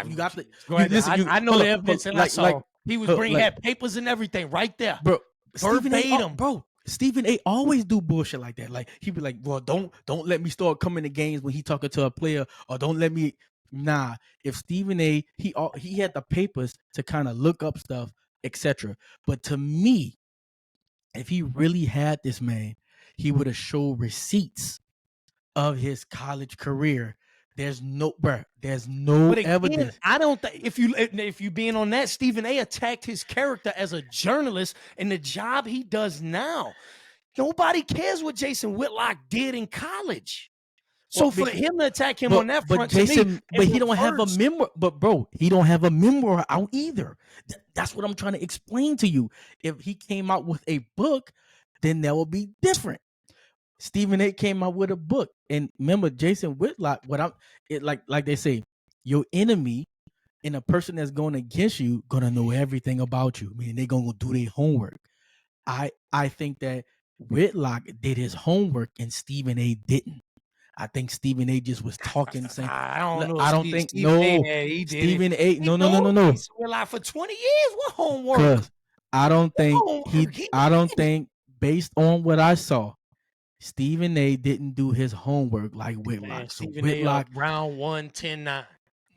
you got the. Go You ahead. listen. I know the evidence, and I saw like he was like had papers and everything right there, bro. Stephen A. verbatim. Bro, Stephen A. always do bullshit like that. Like he be like, "Well, don't let me start coming to games when he talking to a player, or don't let me." Nah, if Stephen A. he had the papers to kind of look up stuff, etc. But to me, if he really had this man, he would have showed receipts of his college career. There's no But again, evidence. I don't think if you being on that, Stephen A. attacked his character as a journalist and the job he does now. Nobody cares what Jason Whitlock did in college. So for him to attack him on that front, Jason, to me, but he don't have a memoir. But bro, he don't have a memoir out either. That's what I'm trying to explain to you. If he came out with a book, then that would be different. Stephen A. came out with a book, and remember Jason Whitlock. Like they say, your enemy and a person that's going against you gonna know everything about you. I mean, they gonna do their homework. I think that Whitlock did his homework and Stephen A. didn't. I think Stephen A. just was talking, saying, I don't know. I don't think Stephen A. no He did it. Stephen A. He No. Jason Whitlock for 20 years. What homework? Cause I don't think Homework. He I don't did it. think based on what I saw, Stephen A. didn't do his homework like Man, Whitlock. So Stephen A. Whitlock, round 1, 10-9.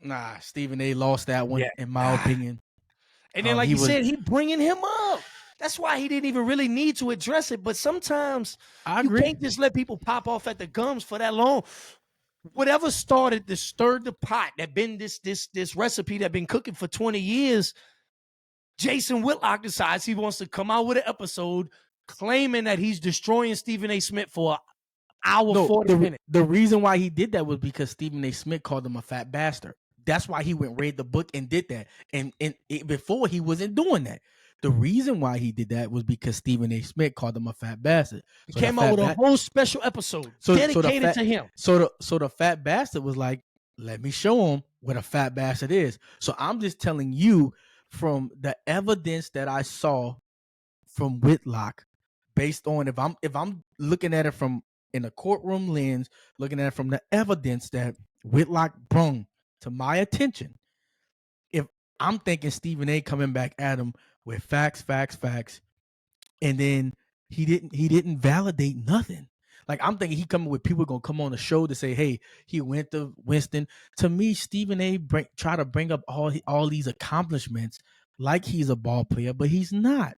nah, Stephen A. lost that one, Yeah. in my opinion. And then, like He you was. said, he bringing him up. That's why he didn't even really need to address it. But sometimes I you agree. can't just let people pop off at the gums for that long. Whatever started this, stirred the pot, that been this recipe that been cooking for 20 years. Jason Whitlock decides he wants to come out with an episode claiming that he's destroying Stephen A. Smith for an hour, 40 minutes. The reason why he did that was because Stephen A. Smith called him a fat bastard. That's why he went read the book and did that. And before he wasn't doing that. The reason why he did that was because Stephen A. Smith called him a fat bastard. He came out with a whole special episode dedicated to him. So the fat bastard was like, let me show him what a fat bastard is. So I'm just telling you from the evidence that I saw from Whitlock, based on if I'm looking at it from in a courtroom lens, looking at it from the evidence that Whitlock brung to my attention, if I'm thinking Stephen A. coming back at him with facts, and then he didn't validate nothing. Like I'm thinking he coming with people gonna come on the show to say, hey, he went to Winston. To me, Stephen A. try to bring up all these accomplishments like he's a ball player, but he's not.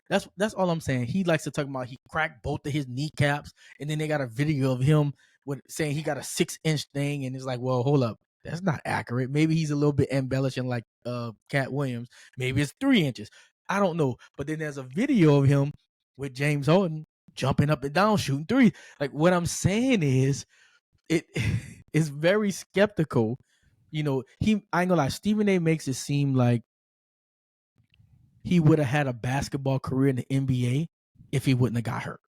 That's all I'm saying. He likes to talk about he cracked both of his kneecaps, and then they got a video of him with saying he got a 6-inch thing, and it's like, well, hold up, that's not accurate. Maybe he's a little bit embellishing like Katt Williams. Maybe it's 3 inches. I don't know. But then there's a video of him with James Harden jumping up and down, shooting threes. Like what I'm saying is, it is very skeptical. You know, I ain't gonna lie. Stephen A. makes it seem like he would have had a basketball career in the NBA if he wouldn't have got hurt.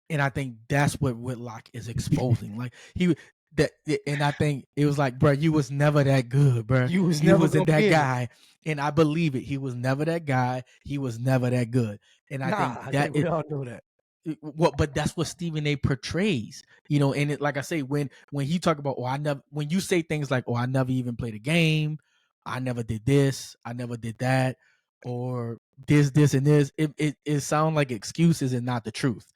And I think that's what Whitlock is exposing. Like and I think it was like, bro, you was never that good, bro. You wasn't that guy. And I believe it. He was never that guy. He was never that good. And I think we all know that. But that's what Stephen A. portrays, you know. And like I say, when you talk about, when you say things like, I never even played a game, I never did this, I never did that, or this and this, it sounds like excuses and not the truth.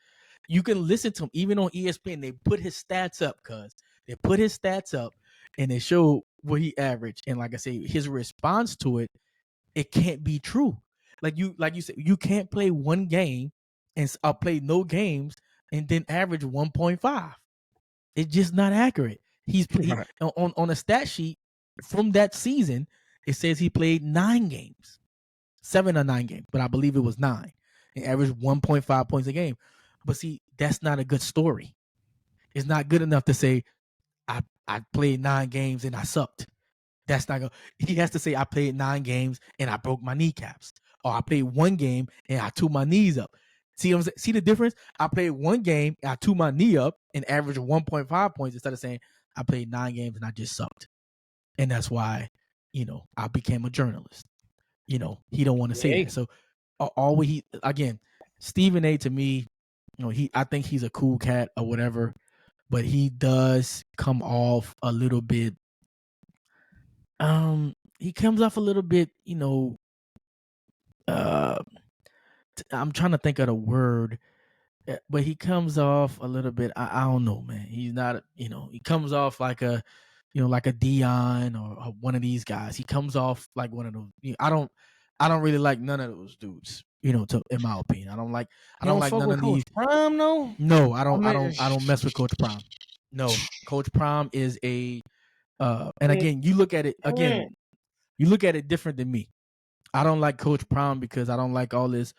You can listen to him even on ESPN. They put his stats up, and they show what he averaged. And like I say, his response to it can't be true. Like you said, you can't play one game and play no games and then average 1.5. It's just not accurate. On a stat sheet from that season, it says he played 9 games, 7 or 9 games, but I believe it was 9, and averaged 1.5 points a game. But see, that's not a good story. It's not good enough to say I played 9 games and I sucked. That's not going. He has to say I played 9 games and I broke my kneecaps, or I played 1 game and I threw my knees up. See the difference? I played 1 game and I threw my knee up and averaged 1.5 points instead of saying I played 9 games and I just sucked. And that's why, I became a journalist. He don't want to say that. So Stephen A. to me, I think he's a cool cat or whatever, but he does come off a little bit. He comes off a little bit, I'm trying to think of the word, but he comes off a little bit. I don't know, man. He's not, he comes off like a, like a Dion or one of these guys. He comes off like one of those. I don't really like none of those dudes. In my opinion, I don't like none of these. Prime, no. No, I don't mess with Coach Prime. No, Coach Prime is a. And again, you look at it different than me. I don't like Coach Prime because I don't like all this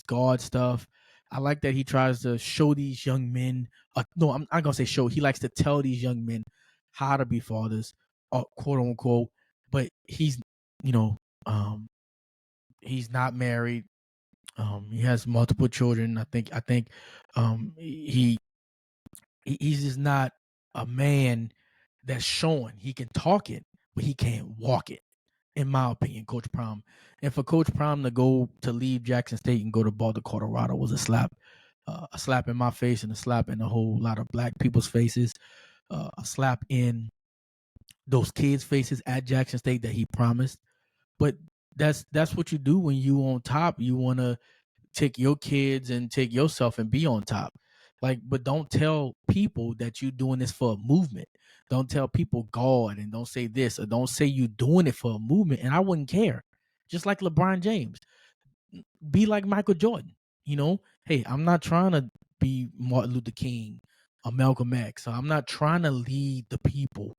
God stuff. I like that he tries to show these young men. No, I'm not gonna say show. He likes to tell these young men how to be fathers, quote unquote. But he's, he's not married. He has multiple children. I think he's just not a man that's showing. He can talk it, but he can't walk it. In my opinion, Coach Prime. And for Coach Prime to leave Jackson State and go to Boulder, Colorado was a slap in my face and a slap in a whole lot of black people's faces, a slap in those kids' faces at Jackson State that he promised. But that's what you do when you on top. You want to take your kids and take yourself and be on top. Like, but don't tell people that you're doing this for a movement. Don't tell people God and don't say this or don't say you doing it for a movement. And I wouldn't care. Just like LeBron James. Be like Michael Jordan. You know, hey, I'm not trying to be Martin Luther King or Malcolm X. So I'm not trying to lead the people.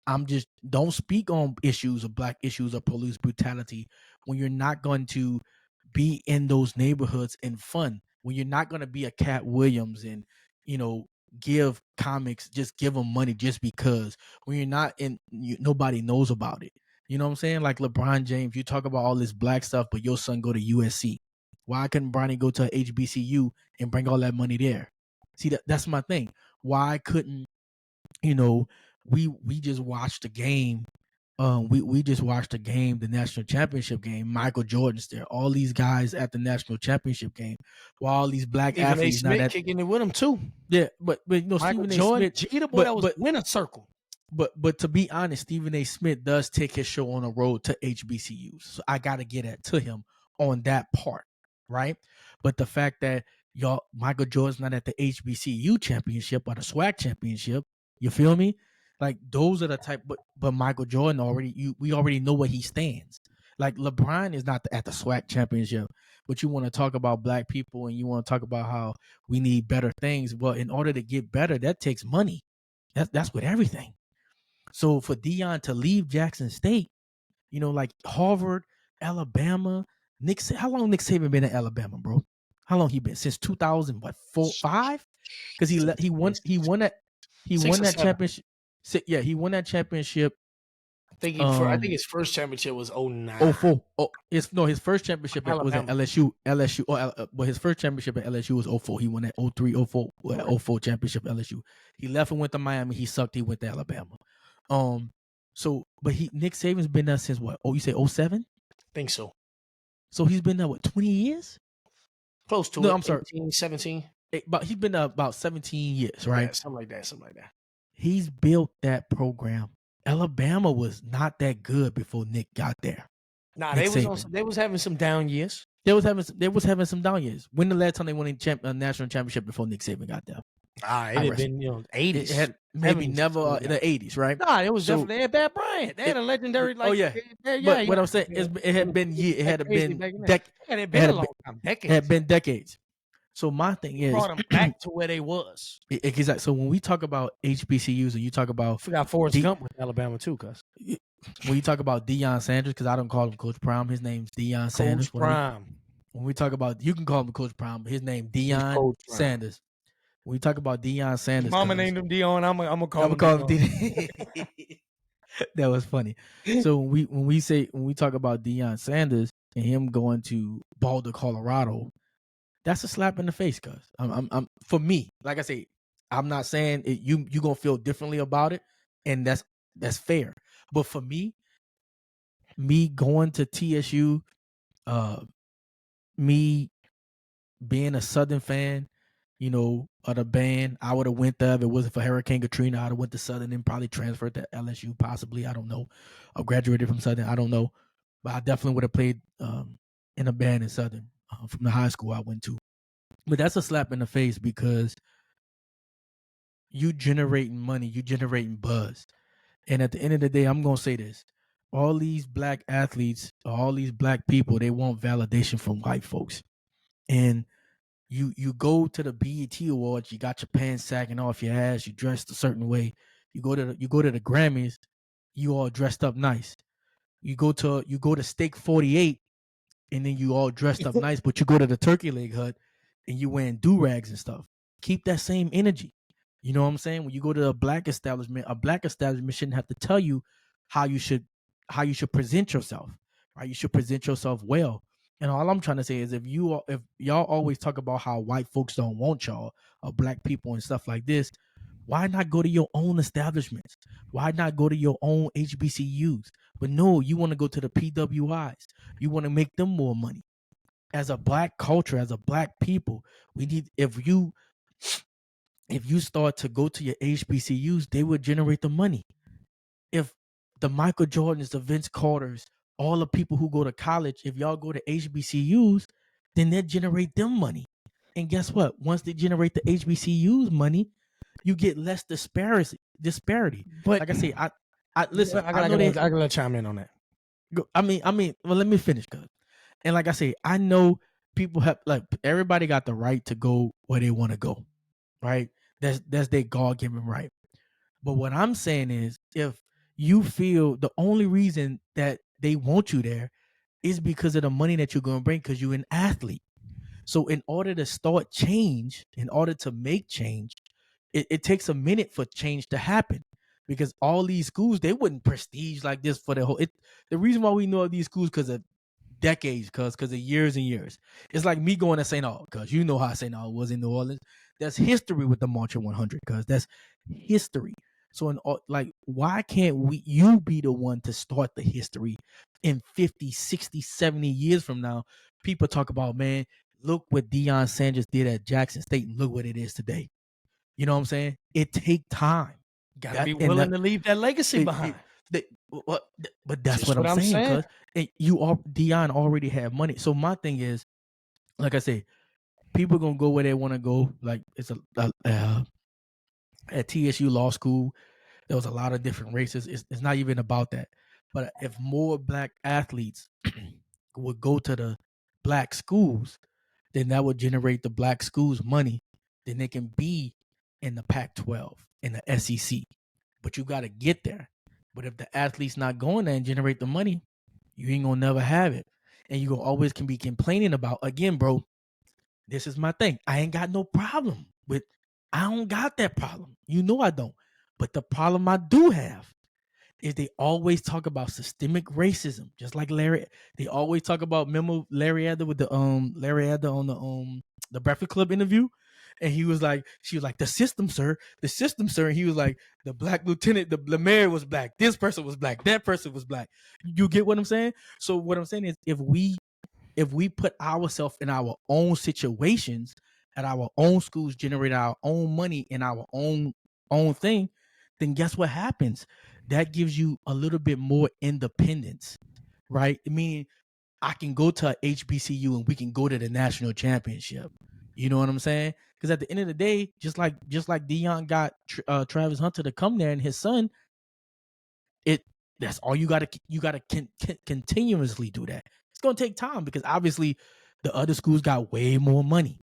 I'm just don't speak on issues of black issues or police brutality when you're not going to be in those neighborhoods and fun. When you're not going to be a Cat Williams and give comics, just give them money just because. When you're not in, nobody knows about it. You know what I'm saying? Like LeBron James, you talk about all this black stuff, but your son go to USC. Why couldn't Bronny go to HBCU and bring all that money there? See, that's my thing. Why couldn't we just watched the game. We just watched the game, the national championship game. Michael Jordan's there. All these guys at the national championship game. While all these black Stephen A. athletes not Smith at kicking it with him too. yeah, but Michael Stephen A. Jordan, Smith. Jeter, boy, that was but winner circle. but to be honest, Stephen A. Smith does take his show on the road to HBCUs. So I got to get it to him on that part, right? But the fact that Michael Jordan's not at the HBCU championship or the SWAC championship, you feel me? Like those are the type. But Michael Jordan we already know where he stands. Like LeBron is not at the SWAC championship, but you want to talk about black people and you want to talk about how we need better things. Well, in order to get better, that takes money. That's with everything. So for Deion to leave Jackson State, like Harvard, Alabama, how long Nick Saban been at Alabama, bro? How long he been? Since 2005? Because he won that championship. Yeah, he won that championship. I think his first championship was 09. 04. His first championship was at LSU. But his first championship at LSU was 04. He won that 03, 04, 04 championship at LSU. He left and went to Miami. He sucked. He went to Alabama. But Nick Saban's been there since what? Oh, you say 07? I think so. So he's been there 20 years? Close to it. I'm sorry, 18, 17. But he's been there about 17 years, right? Yeah, something like that. He's built that program. Alabama was not that good before Nick got there. Nah, they was having some down years. They was having some down years. When the last time they won a national championship before Nick Saban got there? It had been 80s. It had maybe never in the 80s, right? Nah, it was definitely they had Bear Bryant. They had a legendary Oh yeah. But what I'm saying is it had been years. It had been decades. It had been decades. So my thing is brought them back to where they was. Exactly. So when we talk about HBCUs and you talk about, I forgot Forrest Gump with Alabama too, cuz when you talk about Deion Sanders, because I don't call him Coach Prime, his name's Deion Sanders. Coach Prime. When we talk about, you can call him Coach Prime, but his name Deion Sanders. When we talk about Deion Sanders, Mama named him Deion. I'm gonna call him Deion. That was funny. So when we talk about Deion Sanders and him going to Boulder, Colorado, that's a slap in the face, cuz. I'm for me, like I say, I'm not saying it, you gonna feel differently about it, and that's fair. But for me going to TSU, me being a Southern fan, of the band, I would have went there if it wasn't for Hurricane Katrina. I'd have went to Southern and probably transferred to LSU, possibly. I don't know. I graduated from Southern. I don't know, but I definitely would have played in a band in Southern from the high school I went to. But that's a slap in the face because you generating money, you generating buzz. And at the end of the day, I'm going to say this. All these black athletes, all these black people, they want validation from white folks. And you go to the BET Awards, you got your pants sagging off your ass, you dressed a certain way. You go to the Grammys, you all dressed up nice. You go to Steak 48, and then you all dressed up nice, but you go to the Turkey Leg Hut and you wearing do-rags and stuff. Keep that same energy. You know what I'm saying? When you go to a black establishment shouldn't have to tell you how you should present yourself. Right? You should present yourself well. And all I'm trying to say is if y'all always talk about how white folks don't want y'all or black people and stuff like this, why not go to your own establishments? Why not go to your own HBCUs? But no, you want to go to the PWIs. You want to make them more money. As a black culture, as a black people, we need if you start to go to your HBCUs, they would generate the money. If the Michael Jordans, the Vince Carters, all the people who go to college, if y'all go to HBCUs, then they generate them money. And guess what? Once they generate the HBCUs money, you get less disparity. But like I say, I listen. I know they. I gotta chime in on that. I mean. Well, let me finish, cuz. And like I say, I know people have everybody got the right to go where they want to go, right? That's their God given right. But what I'm saying is, if you feel the only reason that they want you there is because of the money that you're going to bring, because you're an athlete. So in order to start change, in order to make change, it takes a minute for change to happen. Because all these schools, they wouldn't prestige like this for the whole. The reason why we know of these schools because of decades, because of years and years. It's like me going to St. Aug, because you know how St. Aug was in New Orleans. That's history with the March of 100, because that's history. So, why can't you be the one to start the history in 50, 60, 70 years from now? People talk about, man, look what Deion Sanders did at Jackson State and look what it is today. You know what I'm saying? It take time. Gotta be willing to leave that legacy behind. But that's what I'm saying, because Deion already have money. So my thing is, like I say, people gonna go where they want to go. Like it's at TSU Law School, there was a lot of different races. It's not even about that. But if more black athletes would go to the black schools, then that would generate the black schools money. Then they can be in the Pac-12, in the SEC. But you got to get there. But if the athlete's not going there and generate the money, you ain't gonna never have it. And you gonna always can be complaining about, again, bro, this is my thing. I ain't got no problem with, I don't got that problem. You know I don't. But the problem I do have is they always talk about systemic racism, just like Larry. They always talk about, remember Larry Adler with Larry Adler on the Breakfast Club interview, and she was like, the system, sir, and he was like, the black lieutenant, the mayor was black, this person was black, that person was black. You get what I'm saying? So what I'm saying is, if we put ourselves in our own situations, at our own schools, generate our own money in our own thing, then guess what happens? That gives you a little bit more independence, right? I mean, I can go to a HBCU and we can go to the national championship. You know what I'm saying? Because at the end of the day, just like Deion got Travis Hunter to come there and his son, that's all you got to continuously do that. It's going to take time, because obviously the other schools got way more money.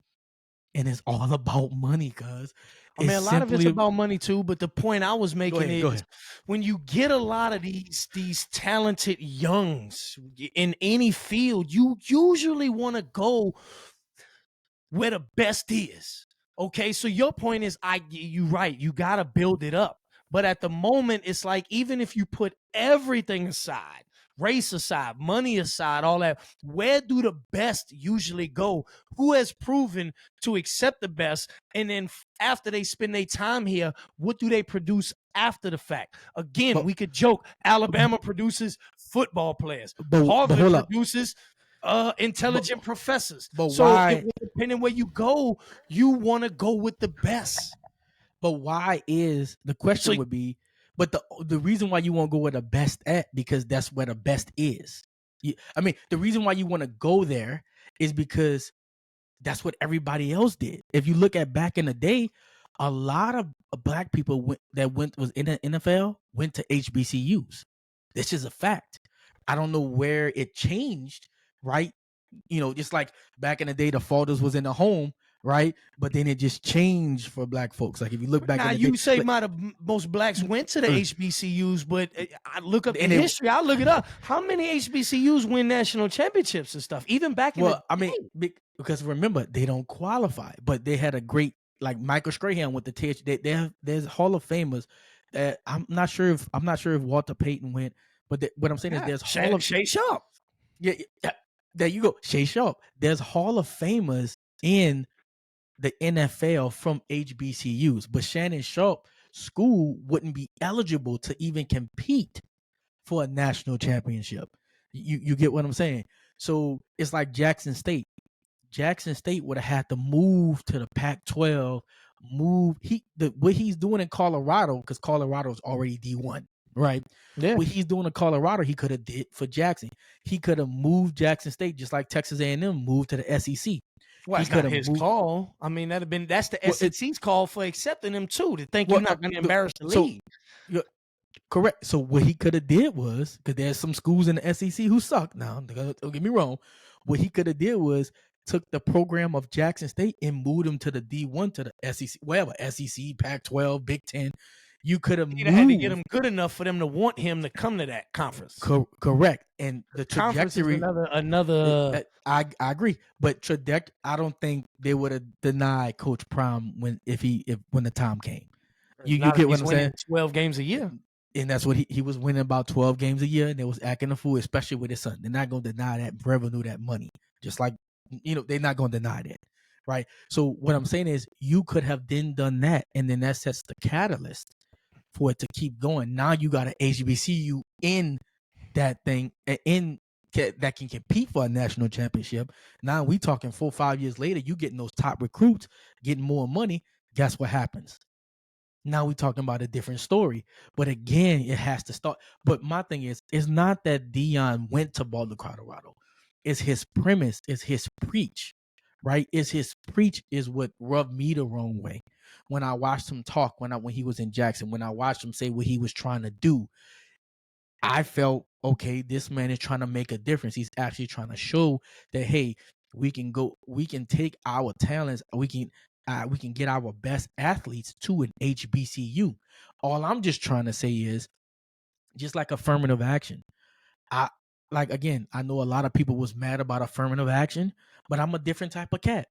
And it's all about money, cuz. I mean, a lot of it's about money too, but the point I was making is, when you get a lot of these talented youngs in any field, you usually want to go where the best is. Okay, so your point is, you're right, you got to build it up. But at the moment, it's like, even if you put everything aside, race aside, money aside, all that, where do the best usually go? Who has proven to accept the best? And then after they spend their time here, what do they produce after the fact? Again, we could joke, Alabama produces football players. Harvard produces intelligent professors. But so why, depending where you go, you want to go with the best. But why is the question would be, but the reason why you won't go where the best at, because that's where the best is. I mean, the reason why you want to go there is because that's what everybody else did. If you look at back in the day, a lot of black people was in the NFL went to HBCUs. This is a fact. I don't know where it changed, right? You know, just like back in the day, the fathers was in the home, right? But then it just changed for black folks. Like if you look back in the you day, say most blacks went to the HBCUs, but I look up in history. I look it up. How many HBCUs win national championships and stuff? Even back in the day. I mean, because remember, they don't qualify, but they had a great, like Michael Strahan with the TH. There's Hall of Famers. I'm not sure if Walter Payton went, but what I'm saying is there's Shay Sharp. Yeah, There you go, Shay Sharp. There's Hall of Famers in the NFL from HBCUs, but Shannon Sharp school wouldn't be eligible to even compete for a national championship. You get what I'm saying? So it's like Jackson State. Jackson State would have had to move to the Pac-12. What he's doing in Colorado, because Colorado's already D1, right? Yeah. What he's doing in Colorado, he could have did for Jackson. He could have moved Jackson State just like Texas A&M moved to the SEC. Well, He it's not could have his moved. call. I mean, that's the Well, SEC's call for accepting him too. To think Well, you're not going to the- embarrass the so- league. Correct. So what he could have did was, because there's some schools in the SEC who suck. Now, don't get me wrong. What he could have did was took the program of Jackson State and moved him to the D1, to the SEC, whatever, SEC, Pac-12, Big Ten. You could have He'd have had to get him good enough for them to want him to come to that conference. Correct. And the Conference is trajectory, another. I agree, but I don't think they would have denied Coach Prime when the time came. You not get if what he's I'm winning saying? 12 games a year. And that's what he was winning about 12 games a year, and they was acting a fool, especially with his son. They're not going to deny that revenue, that money. Just like, they're not going to deny that, right? So what I'm saying is you could have then done that, and then that sets the catalyst for it to keep going. Now you got an HBCU in that thing, that can compete for a national championship. Now we talking 4 or 5 years later, you getting those top recruits, getting more money. Guess what happens? Now we're talking about a different story. But again, it has to start. But my thing is, it's not that Dion went to Boulder, Colorado. It's his premise, it's his preach, right? It's his preach is what rubbed me the wrong way. When I watched him talk, when he was in Jackson, when I watched him say what he was trying to do, I felt, okay, this man is trying to make a difference. He's actually trying to show that, hey, we can take our talents, we can get our best athletes to an HBCU. All I'm just trying to say is, just like affirmative action. I know a lot of people was mad about affirmative action, but I'm a different type of cat.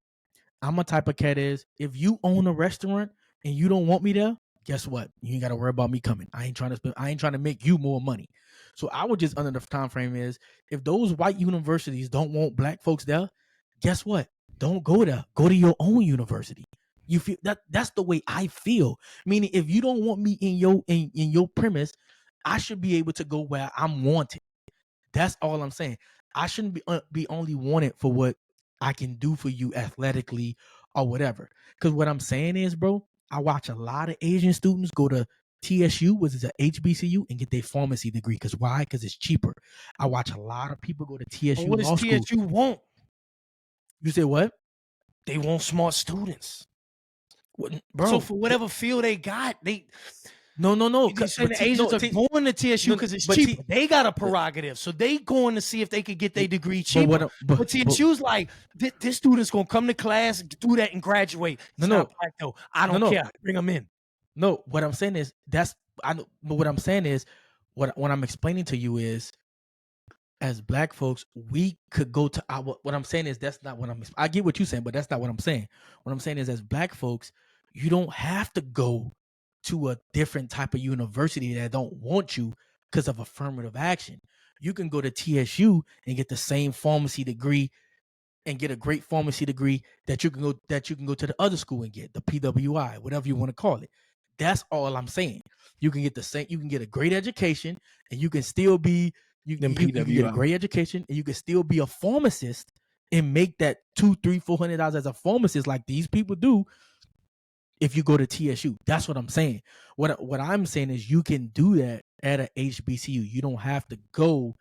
I'm a type of cat is, if you own a restaurant and you don't want me there, guess what? You ain't got to worry about me coming. I ain't trying to make you more money. So I would just, under the time frame is, if those white universities don't want black folks there, guess what? Don't go there. Go to your own university. You feel that's the way I feel. Meaning, if you don't want me in your premise, I should be able to go where I'm wanted. That's all I'm saying. I shouldn't be only wanted for what I can do for you athletically or whatever. Because what I'm saying is, bro, I watch a lot of Asian students go to TSU, which is a HBCU, and get their pharmacy degree. Because why? Because it's cheaper. I watch a lot of people go to TSU What does law school. TSU want? You say what? They want smart students. Bro, so for whatever field they got, no. You saying the Asians are going to TSU because it's cheaper. They got a prerogative, so they going to see if they could get their degree cheaper. But TSU's like, this student's going to come to class, do that, and graduate. It's not black though. I don't care. Bring them in. No, what I'm saying is but what I'm saying is, what I'm explaining to you is, as black folks, we could go to our. What I'm saying is, that's not what I get what you're saying, but that's not what I'm saying. What I'm saying is, as black folks, you don't have to go to a different type of university that don't want you because of affirmative action. You can go to TSU and get the same pharmacy degree and get a great pharmacy degree that you can go to the other school and get the PWI, whatever you want to call it. That's all I'm saying. You can get you can get a great education, and you can still be you can get a great education, and you can still be a pharmacist and make that $200-$400 as a pharmacist like these people do. If you go to TSU, that's what I'm saying. What I'm saying is, you can do that at a HBCU. You don't have to go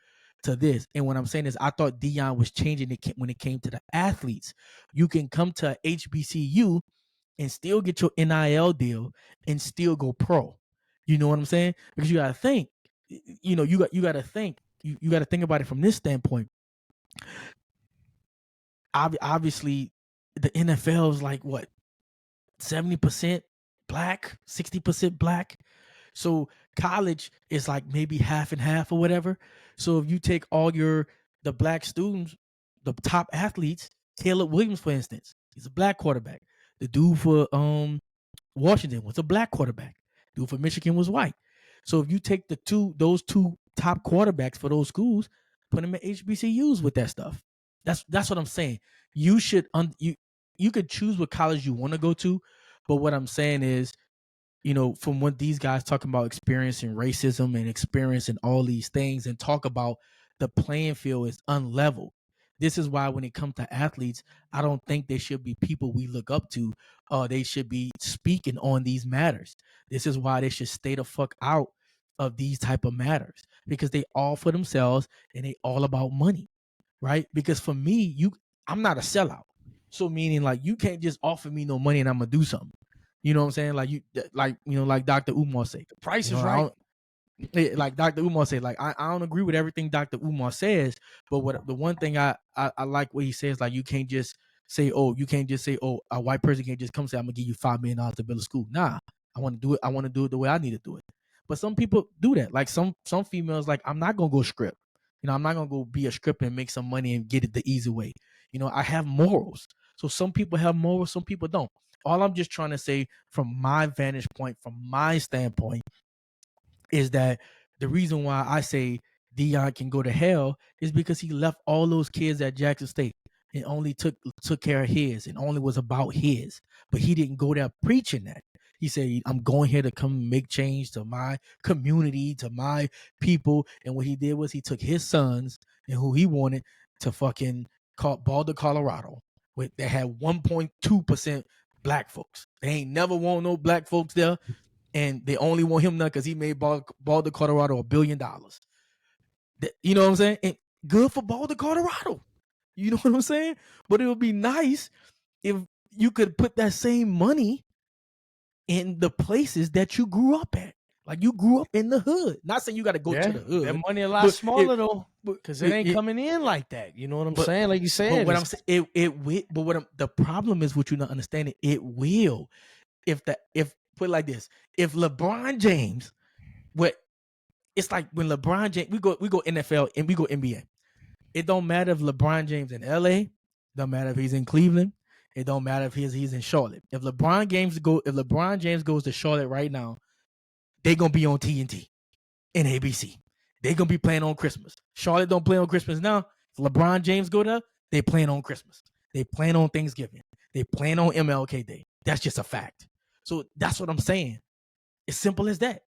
to this. And what I'm saying is, I thought Dion was changing it when it came to the athletes. You can come to HBCU and still get your NIL deal and still go pro. You know what I'm saying? Because you got to think. You got to think. You got to think about it from this standpoint. Obviously, the NFL is like what? 70% black, 60% black. So college is like maybe half and half or whatever. So if you take all the black students, the top athletes, Caleb Williams, for instance, he's a black quarterback. The dude for Washington was a black quarterback. The dude for Michigan was white. So if you take those two top quarterbacks for those schools, put them at HBCUs with that stuff. That's what I'm saying. You should you could choose what college you want to go to, but what I'm saying is, from what these guys talking about experiencing racism and experiencing all these things and talk about the playing field is unlevel. This is why when it comes to athletes, I don't think they should be people we look up to. They should be speaking on these matters. This is why they should stay the fuck out of these type of matters because they all for themselves and they all about money, right? Because for me, I'm not a sellout. So meaning like you can't just offer me no money and I'm gonna do something. You know what I'm saying? Like Dr. Umar say. The price You is know, right. like Dr. Umar said, like I don't agree with everything Dr. Umar says, but what the one thing I like what he says, like you can't just say, a white person can't just come say I'm gonna give you $5 million to build a school. Nah, I want to do it. I want to do it the way I need to do it. But some people do that. Like some females, like I'm not gonna go script. I'm not gonna go be a script and make some money and get it the easy way. I have morals. So some people have morals, some people don't. All I'm just trying to say from my vantage point, from my standpoint, is that the reason why I say Dion can go to hell is because he left all those kids at Jackson State and only took care of his and only was about his. But he didn't go there preaching that. He said, I'm going here to come make change to my community, to my people. And what he did was he took his sons and who he wanted to fucking Boulder, Colorado, that had 1.2% black folks. They ain't never want no black folks there. And they only want him now because he made Boulder, Colorado $1 billion. You know what I'm saying? And good for Boulder, Colorado. You know what I'm saying? But it would be nice if you could put that same money in the places that you grew up at. Like you grew up in the hood. Not saying you got to go to the hood. That money a lot smaller though, because it ain't coming in like that. You know what I'm saying? Like you said. But what I'm saying, it will. But the problem is what you're not understanding. It will. If put it like this, if LeBron James, it's like when LeBron James, we go NFL and we go NBA. It don't matter if LeBron James in LA, don't matter if he's in Cleveland, it don't matter if he's in Charlotte. If LeBron James goes to Charlotte right now, they gonna be on TNT and ABC. They gonna be playing on Christmas. Charlotte don't play on Christmas now. If LeBron James go there, they playing on Christmas. They playing on Thanksgiving. They playing on MLK Day. That's just a fact. So that's what I'm saying. It's simple as that.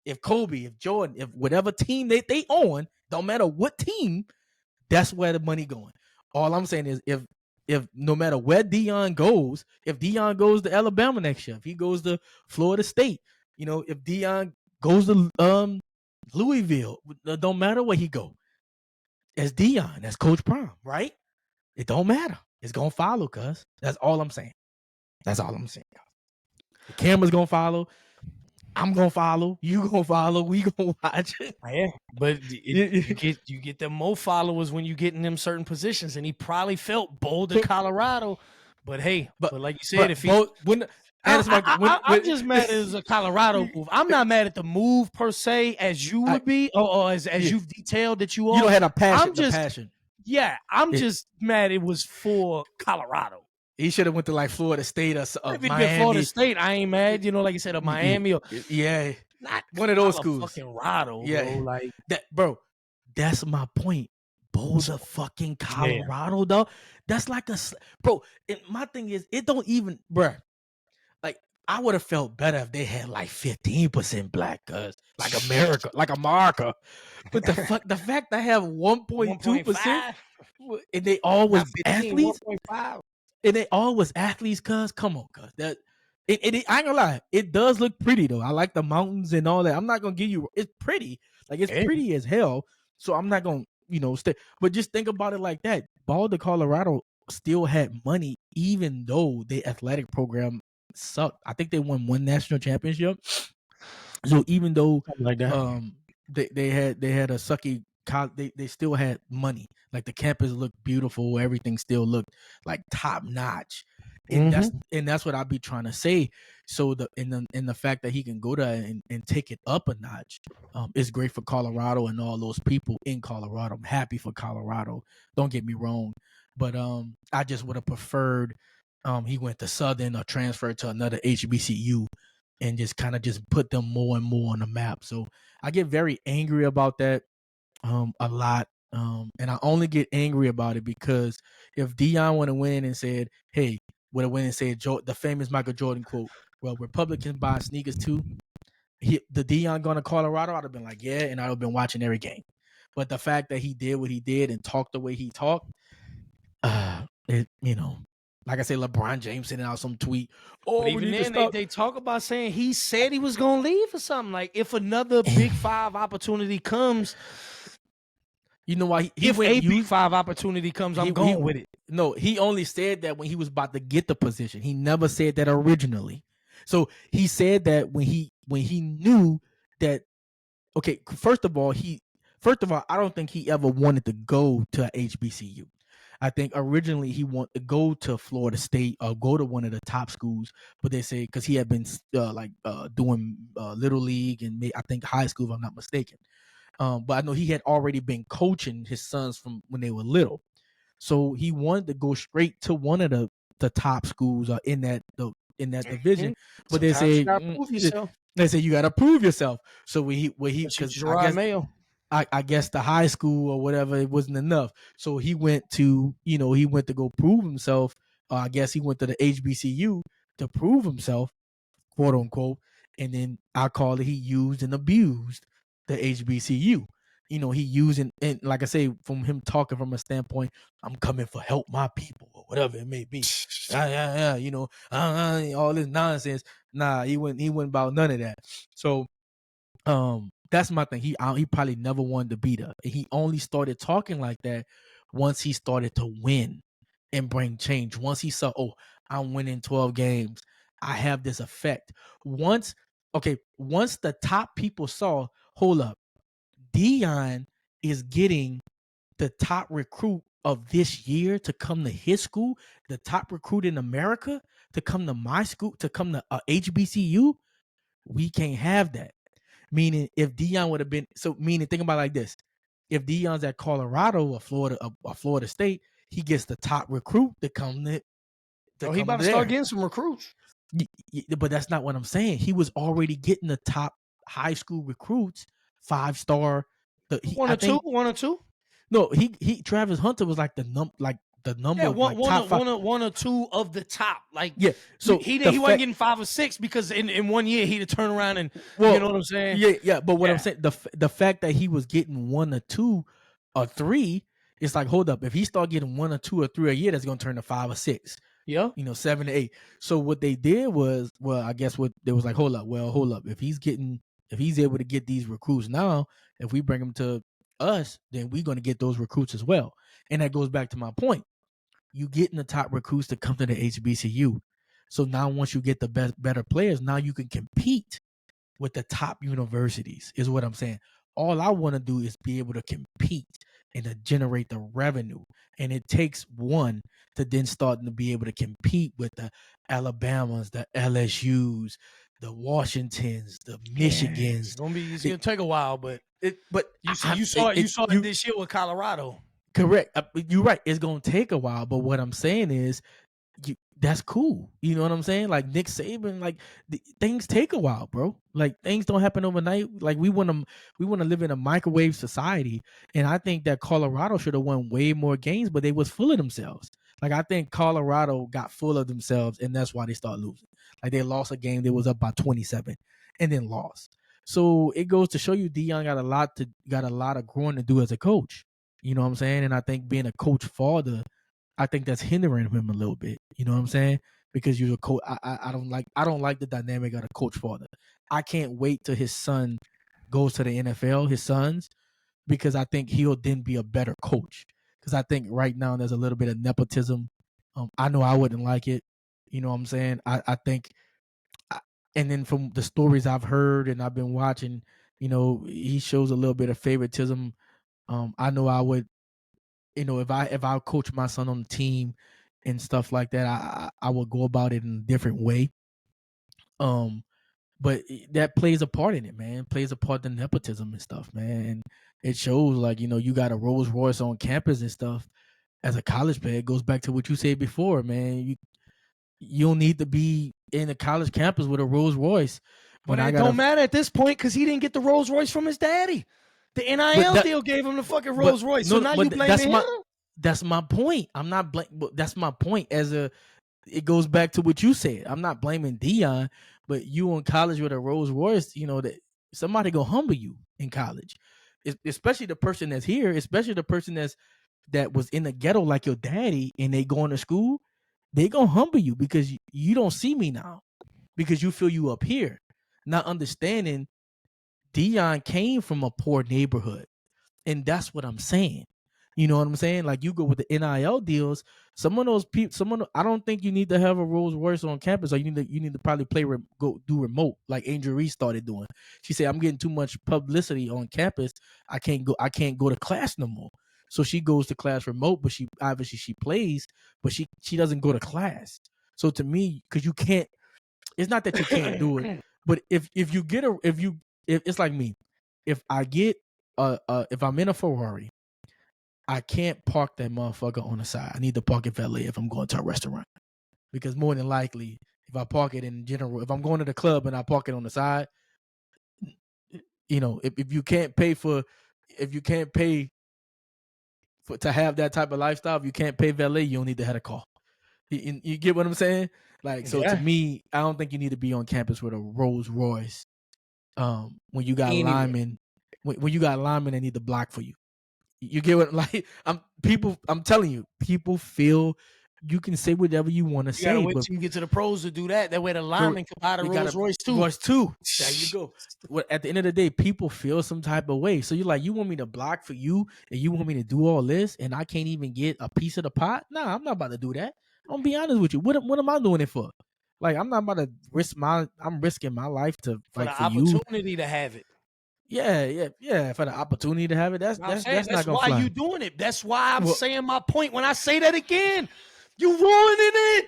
If Kobe, if Jordan, if whatever team they on, don't matter what team, that's where the money going. All I'm saying is if no matter where Dion goes, if Dion goes to Alabama next year, if he goes to Florida State, if Dion goes to Louisville, it don't matter where he go. As Dion, that's Coach Prime, right? It don't matter. It's gonna follow, cuz. That's all I'm saying. That's all I'm saying. The camera's gonna follow. I'm gonna follow. You gonna follow. We gonna watch it. Yeah, but you get them more followers when you get in them certain positions, and he probably felt Boulder, Colorado. But hey, but like you said, if he I'm just mad as a Colorado move. I'm not mad at the move per se, as you would be, or as you've detailed that you are. You don't have a passion. Yeah, I'm just mad it was for Colorado. He should have went to like Florida State or if it been Florida State, I ain't mad. Like you said, of Miami or not one of those schools. Fucking Colorado, bro. Like that, bro. That's my point. Boulder, fucking Colorado, though. That's like bro. My thing is, it don't even, bro. Like I would have felt better if they had like 15% black, cuz like America, like America. But the fact I have 1.2%, and they all was athletes. 1.5. And they all was athletes, cuz. Come on, cuz. That I ain't gonna lie. It does look pretty though. I like the mountains and all that. I'm not gonna give you. It's pretty. Like it's pretty as hell. So I'm not gonna, stay. But just think about it like that. Boulder, Colorado still had money, even though the athletic program sucked. I think they won one national championship. So even though like that, they had a sucky. They still had money. Like the campus looked beautiful. Everything still looked like top notch. And that's what I be trying to say. So the fact that he can go there and take it up a notch is great for Colorado and all those people in Colorado. I'm happy for Colorado. Don't get me wrong. But I just would have preferred he went to Southern or transferred to another HBCU and just kind of just put them more and more on the map. So I get very angry about that a lot. And I only get angry about it because if Deion would have went in and said, "Hey," would have went and said the famous Michael Jordan quote, "Well, Republicans buy sneakers too." The Deion going to Colorado, I'd have been like, yeah, and I'd have been watching every game. But the fact that he did what he did and talked the way he talked, like I say, LeBron James sending out some tweet. Oh, but even then, they talk about saying he said he was going to leave or something. Like, if another Big Five opportunity comes, you know why if a Big Five opportunity comes, I'm going with it. No, he only said that when he was about to get the position. He never said that originally. So he said that when he knew that. Okay, first of all, I don't think he ever wanted to go to HBCU. I think originally he wanted to go to Florida State or go to one of the top schools, but they say because he had been doing little league and I think high school, if I'm not mistaken. But I know he had already been coaching his sons from when they were little, so he wanted to go straight to one of the top schools in that division. But they say you got to prove yourself. So because I guess the high school or whatever, it wasn't enough. So he went to go prove himself. I guess he went to the HBCU to prove himself, quote unquote. And then I call it he used and abused the HBCU. He using, and like I say, from him talking from a standpoint, I'm coming for help my people or whatever it may be. All this nonsense. Nah, he went about none of that. So that's my thing. He probably never wanted to be there. He only started talking like that once he started to win and bring change. Once he saw, oh, I'm winning 12 games, I have this effect. Once the top people saw, hold up, Deion is getting the top recruit of this year to come to his school, the top recruit in America to come to my school, to come to HBCU. We can't have that. Meaning, if Deion would have been think about it like this: if Deion's at Colorado or Florida State, he gets the top recruit to come to. He about to start getting some recruits. But that's not what I'm saying. He was already getting the top high school recruits, 5-star. One or two. No, Travis Hunter was like the number. Yeah, one or two of the top. Like, yeah, so he wasn't getting 5 or 6 because in 1 year he'd turn around and you know what I'm saying? Yeah. But what I'm saying, the fact that he was getting 1 or 2 or 3, it's like, hold up, if he start getting 1 or 2 or 3 a year, that's gonna turn to 5 or 6. Yeah, 7 to 8. So what they did was, I guess what they was like, hold up, if he's able to get these recruits now, if we bring them to us, then we're gonna get those recruits as well. And that goes back to my point. You getting the top recruits to come to the HBCU. So now once you get the better players, now you can compete with the top universities, is what I'm saying. All I want to do is be able to compete and to generate the revenue. And it takes one to then start to be able to compete with the Alabamas, the LSUs, the Washingtons, the Michigans. It's gonna take a while, but you saw it this year with Colorado. Correct. You're right. It's going to take a while. But what I'm saying is that's cool. You know what I'm saying? Like Nick Saban, like things take a while, bro. Like things don't happen overnight. Like we want to live in a microwave society. And I think that Colorado should have won way more games, but they was full of themselves. Like I think Colorado got full of themselves, and that's why they started losing. Like they lost a game that was up by 27 and then lost. So it goes to show you Deion got a lot of growing to do as a coach. You know what I'm saying? And I think being a coach father, I think that's hindering him a little bit. You know what I'm saying? Because you're a coach. I don't like the dynamic of a coach father. I can't wait till his son goes to the NFL, his sons, because I think he'll then be a better coach. Because I think right now there's a little bit of nepotism. I know I wouldn't like it. You know what I'm saying? I think, and then from the stories I've heard and I've been watching, he shows a little bit of favoritism. I know I would, if I coach my son on the team and stuff like that, I would go about it in a different way. But that plays a part in it, man. It plays a part in nepotism and stuff, man. And it shows, like, you got a Rolls Royce on campus and stuff as a college player. It goes back to what you said before, man. You don't need to be in a college campus with a Rolls Royce. But it don't matter at this point because he didn't get the Rolls Royce from his daddy. The NIL deal gave him the fucking Rolls Royce. So now you blaming him? That's my point. I'm not that's my point. It goes back to what you said. I'm not blaming Deion, but you in college with a Rolls Royce, you know, that somebody gonna humble you in college. Especially the person that's here, especially the person that was in the ghetto like your daddy and they going to school, they gonna humble you because you don't see me now because you feel you up here. Not understanding Deion came from a poor neighborhood. And that's what I'm saying. You know what I'm saying? Like you go with the NIL deals. Some of those people, I don't think you need to have a Rolls Royce on campus, or you need to probably go do remote, like Angel Reese started doing. She said, "I'm getting too much publicity on campus. I can't go to class no more." So she goes to class remote, but she plays, but she doesn't go to class. So to me, because you can't, it's not that you can't do it, but if it's like me, if I get if I'm in a Ferrari, I can't park that motherfucker on the side. I need to park it valet if I'm going to a restaurant. Because more than likely, if I park it in general, if I'm going to the club and I park it on the side, you know, if you can't pay to have that type of lifestyle, if you can't pay valet, you don't need to have a car. You get what I'm saying? Like, so to me, I don't think you need to be on campus with a Rolls Royce. When you got linemen, when you got linemen that need to block for you. You get what I'm telling you, people feel you can say whatever you want to say. You gotta wait till you get to the pros to do that. That way the lineman can buy the Rolls Royce too. There you go. Well, at the end of the day, people feel some type of way. So you're like, you want me to block for you and you want me to do all this and I can't even get a piece of the pot? Nah, I'm not about to do that. I'm gonna be honest with you. What am I doing it for? Like, I'm not about to I'm risking my life to for like the opportunity to have it. Yeah. For the opportunity to have it, that's not gonna why fly. you doing it. That's why I'm saying my point. When I say that again, you ruining it.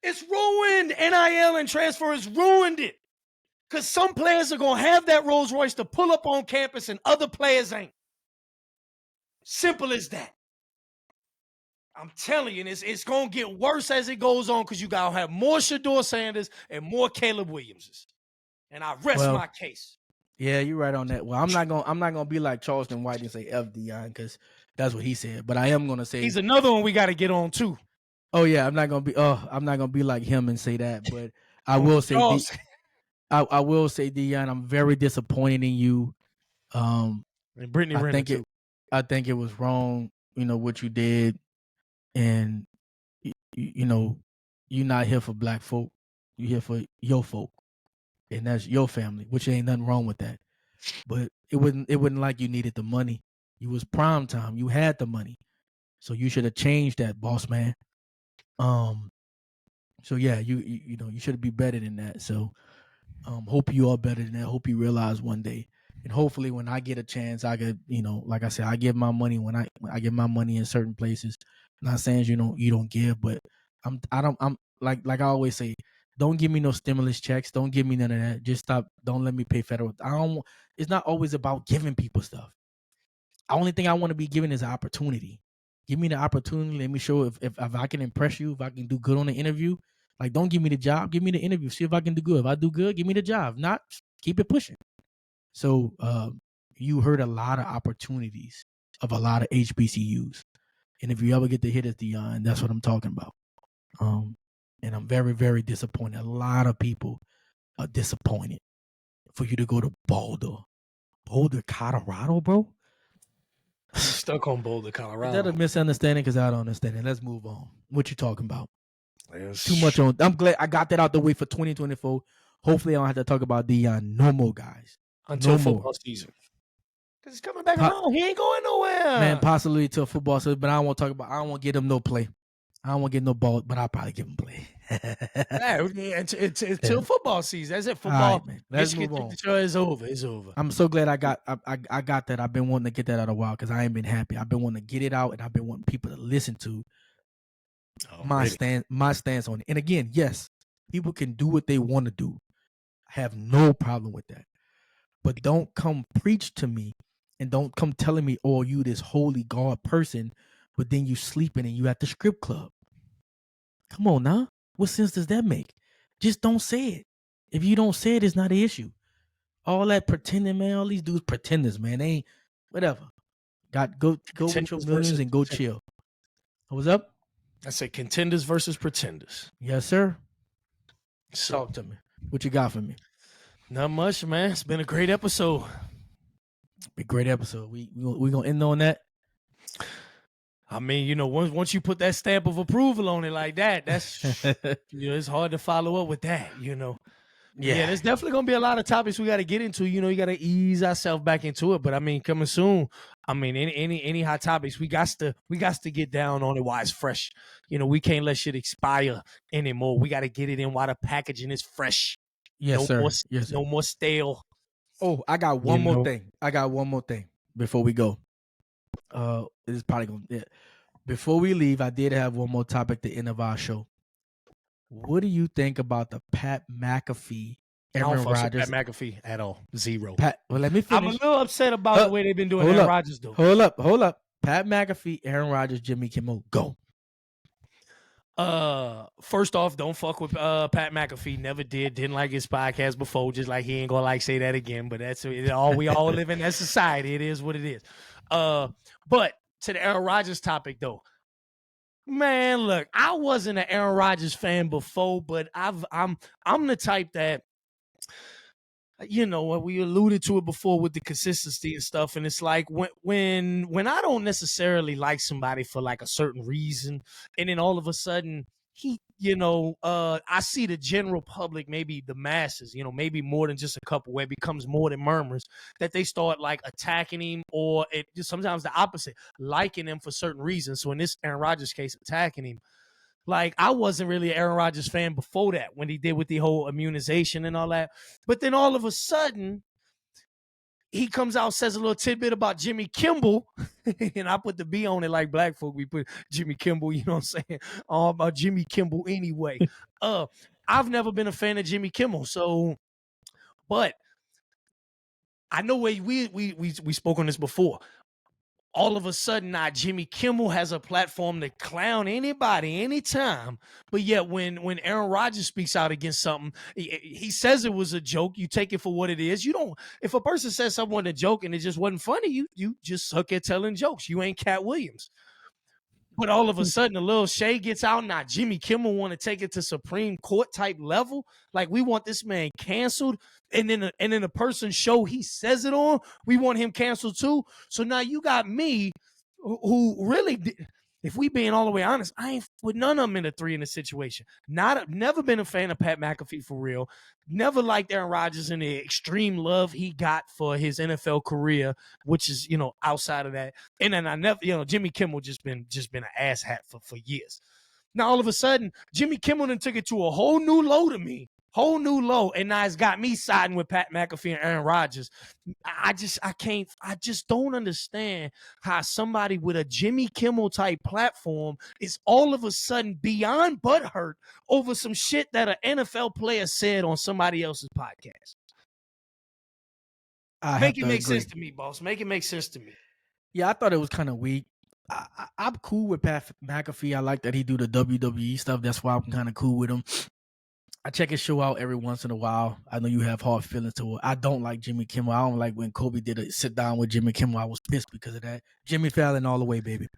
It's ruined. NIL and transfer has ruined it. Because some players are gonna have that Rolls Royce to pull up on campus, and other players ain't. Simple as that. I'm telling you, it's gonna get worse as it goes on because you gotta have more Shedeur Sanders and more Caleb Williamses. And I rest my case. Yeah, you're right on that. Well, I'm not gonna be like Charleston White and say F Deion because that's what he said. But I am gonna say he's another one we got to get on too. Oh yeah, I'm not gonna be like him and say that. But I will say I will say Deion, I'm very disappointed in you. And Brittany Renner too. I think it was wrong, you know, what you did, and you know, you're not here for black folk. You're here for your folk, and that's your family, which ain't nothing wrong with that. But it wasn't like you needed the money. You was prime time. You had the money, so you should have changed that, boss man. So yeah, you know, you should be better than that. So hope you are better than that. Hope you realize one day. And hopefully when I get a chance, I could, you know, like I said, I give my money when I give my money in certain places. Not saying you don't give, but I'm like I always say, don't give me no stimulus checks. Don't give me none of that. Just stop. Don't let me pay federal. It's not always about giving people stuff. The only thing I want to be given is an opportunity. Give me the opportunity. Let me show if I can impress you, if I can do good on the interview. Like, don't give me the job. Give me the interview. See if I can do good. If I do good, give me the job. Not, keep it pushing. So you heard a lot of opportunities of a lot of HBCUs. And if you ever get to hit at Deion, that's what I'm talking about. And I'm very, very disappointed. A lot of people are disappointed for you to go to Boulder, Colorado, bro. I'm stuck on Boulder, Colorado. Is that a misunderstanding? Because I don't understand it. Let's move on. What you talking about? Too much on. I'm glad I got that out the way for 2024. Hopefully, I don't have to talk about Deion no more, guys. Until football season. Because he's coming back around. He ain't going nowhere. Man, possibly till football season, but I don't want to talk about. I don't want to give him no play. I don't want to get no ball, but I'll probably give him play. Until football season. That's it. Football. Right, man. Let's move on. It's over. It's over. I'm so glad I got that. I've been wanting to get that out a while because I ain't been happy. I've been wanting to get it out, and I've been wanting people to listen to my stance on it. And again, yes, people can do what they want to do. I have no problem with that. But don't come preach to me and don't come telling me, oh, you this holy God person, but then you sleeping and you at the script club. Come on now. What sense does that make? Just don't say it. If you don't say it, it's not an issue. All that pretending, man, all these dudes pretenders, man. whatever. Go with your Contenders millions versus and go pretenders. chill. What's up? I said contenders versus pretenders. Yes, sir. So Talk to me. What you got for me? not much, man. It's been a great episode. Be a great episode. We gonna end on that. I mean, you know, once you put that stamp of approval on it like that, that's it's hard to follow up with that, you know. Yeah, there's definitely gonna be a lot of topics we got to get into. You know, you got to ease ourselves back into it. But I mean, coming soon. I mean, any hot topics, we got to get down on it while it's fresh. You know, we can't let shit expire anymore. We got to get it in while the packaging is fresh. Yes, sir. No more stale. Oh, I got one more thing before we go. It's probably gonna. Yeah. Before we leave, I did have one more topic at the end of our show. What do you think about the Pat McAfee, Aaron Rodgers? Pat McAfee at all. Zero. Well, let me finish. I'm a little upset about the way they've been doing Aaron Rodgers, though. Hold up. Pat McAfee, Aaron Rodgers, Jimmy Kimmel, go. First off, don't fuck with Pat McAfee. Never didn't like his podcast before. Just like he ain't gonna like say that again. But that's all. We all live in that society. It is what it is. But to the Aaron Rodgers topic though, man, look, I wasn't an Aaron Rodgers fan before, but I'm the type that, you know, we alluded to it before with the consistency and stuff, and it's like when I don't necessarily like somebody for like a certain reason, and then all of a sudden I see the general public, maybe the masses, you know, maybe more than just a couple, where it becomes more than murmurs, that they start like attacking him, or it just sometimes the opposite, liking him for certain reasons. So in this Aaron Rodgers case, attacking him. Like, I wasn't really an Aaron Rodgers fan before that, when he did with the whole immunization and all that. But then all of a sudden, he comes out, says a little tidbit about Jimmy Kimmel, and I put the B on it like black folk. We put Jimmy Kimmel, you know what I'm saying? All about Jimmy Kimmel anyway. I've never been a fan of Jimmy Kimmel, so, but I know we spoke on this before. All of a sudden now Jimmy Kimmel has a platform to clown anybody anytime. But yet when Aaron Rodgers speaks out against something, he says it was a joke. You take it for what it is. You don't, if a person says something was a joke and it just wasn't funny, you just suck at telling jokes. You ain't Katt Williams. But all of a sudden, a little shade gets out. Now Jimmy Kimmel want to take it to Supreme Court type level. Like, we want this man canceled, and then the person's show he says it on, we want him canceled too. So now you got me, who really, if we being all the way honest, I ain't with none of them in the three in the situation. Never been a fan of Pat McAfee for real. Never liked Aaron Rodgers and the extreme love he got for his NFL career, which is, you know, outside of that. And then I never, you know, Jimmy Kimmel just been an asshat for years. Now all of a sudden, Jimmy Kimmel then took it to a whole new low to me. Whole new low, and now it's got me siding with Pat McAfee and Aaron Rodgers. I just don't understand how somebody with a Jimmy Kimmel type platform is all of a sudden beyond butthurt over some shit that an NFL player said on somebody else's podcast. Make it make sense to me, boss. Make it make sense to me. Yeah, I thought it was kind of weak. I'm cool with Pat McAfee. I like that he do the WWE stuff. That's why I'm kind of cool with him. I check his show out every once in a while. I know you have hard feelings to it. I don't like Jimmy Kimmel. I don't like when Kobe did a sit down with Jimmy Kimmel. I was pissed because of that. Jimmy Fallon all the way, baby.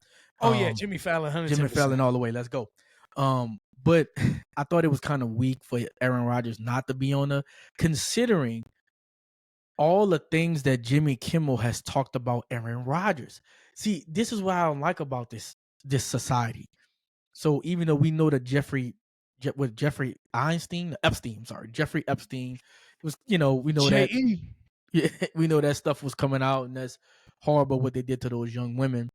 Oh yeah, Jimmy Fallon, 110%. Jimmy Fallon all the way. Let's go. But I thought it was kind of weak for Aaron Rodgers not to be on the, considering all the things that Jimmy Kimmel has talked about Aaron Rodgers. See, this is what I don't like about this society. So even though we know that Jeffrey Epstein was, you know, we know that we know that stuff was coming out, and that's horrible what they did to those young women.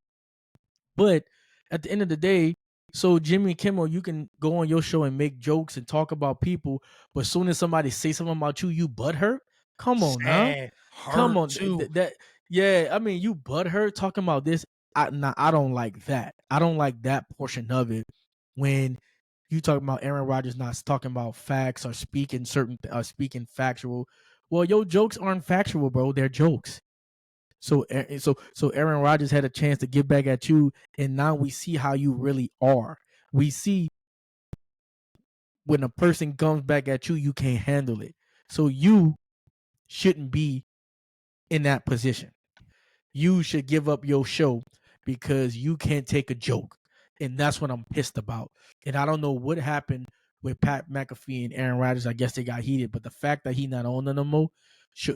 But at the end of the day, so Jimmy Kimmel, you can go on your show and make jokes and talk about people, but as soon as somebody say something about you, you butthurt. Come on now, come on. Yeah, I mean, you butthurt talking about this. I don't like that. I don't like that portion of it. When you talking about Aaron Rodgers not talking about facts or speaking factual. Well, your jokes aren't factual, bro. They're jokes. So Aaron Rodgers had a chance to get back at you, and now we see how you really are. We see when a person comes back at you, you can't handle it. So you shouldn't be in that position. you should give up your show because you can't take a joke. And that's what I'm pissed about. And I don't know what happened with Pat McAfee and Aaron Rodgers. I guess they got heated, but the fact that he's not on them no more,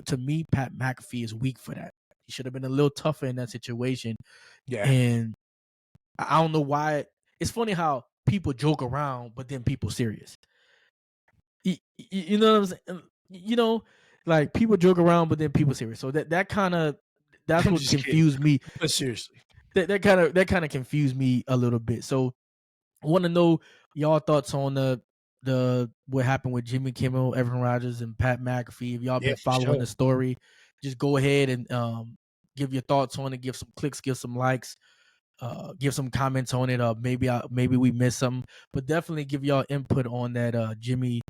to me, Pat McAfee is weak for that. He should have been a little tougher in that situation. Yeah. And I don't know why. It's funny how people joke around, but then people serious. You know what I'm saying? You know, like people joke around, but then people serious. So that kind of that's I'm what just confused kidding. me. But seriously. That kind of confused me a little bit. So I want to know y'all thoughts on the what happened with Jimmy Kimmel, Evan Rodgers, and Pat McAfee. If y'all Yeah, been for following sure. the story, just go ahead and give your thoughts on it. Give some clicks, give some likes, give some comments on it. Maybe we missed something, but definitely give y'all input on that. Jimmy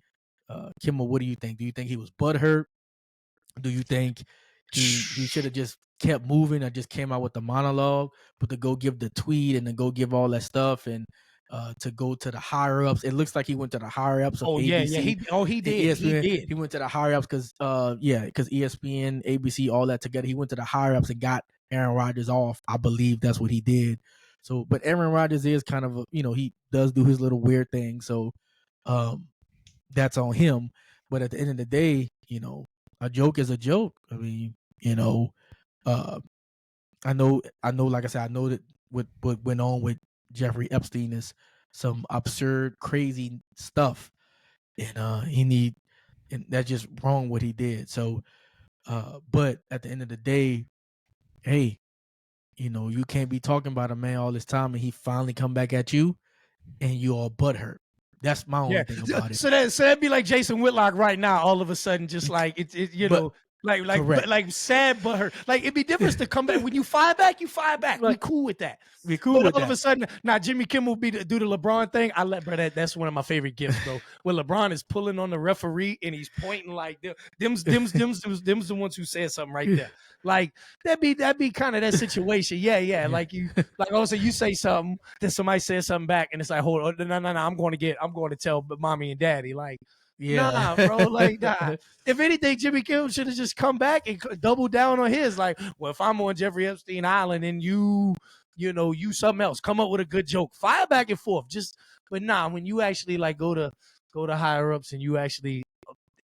Kimmel, what do you think? Do you think he was butthurt? Do you think he should have just kept moving or just came out with the monologue, but to go give the tweet and to go give all that stuff and to go to the higher ups? It looks like he went to the higher ups of Oh yeah, ABC. he and did. He ESPN. did. He went to the higher ups because ESPN, ABC, all that together. He went to the higher ups and got Aaron Rodgers off. I believe that's what he did. So, but Aaron Rodgers is kind of he does do his little weird thing. So, that's on him. But at the end of the day, a joke is a joke. I mean, uh, I know, like I said, I know that what went on with Jeffrey Epstein is some absurd, crazy stuff, and and that's just wrong what he did. So, but at the end of the day, hey, you can't be talking about a man all this time, and he finally come back at you, and you all butthurt. That's my only thing about it. So that'd be like Jason Whitlock right now. All of a sudden, just like correct. like sad but hurt. Like it'd be different to come back when you fire back. You fire back. We Like, cool with that. we cool But with all of that. a sudden, now Jimmy Kimmel do the LeBron thing. That's one of my favorite gifts, bro. When LeBron is pulling on the referee and he's pointing like them's the ones who said something right there. Like that'd be kind of that situation. Yeah. Like also you say something, then somebody says something back, and it's like, hold on, no, I'm going to tell mommy and daddy. Like, Yeah. nah, bro. Like, nah. If anything, Jimmy Kimmel should have just come back and double down on his. Like, well, if I'm on Jeffrey Epstein Island and you something else, come up with a good joke, fire back and forth. But nah, when you actually like go to higher ups and you actually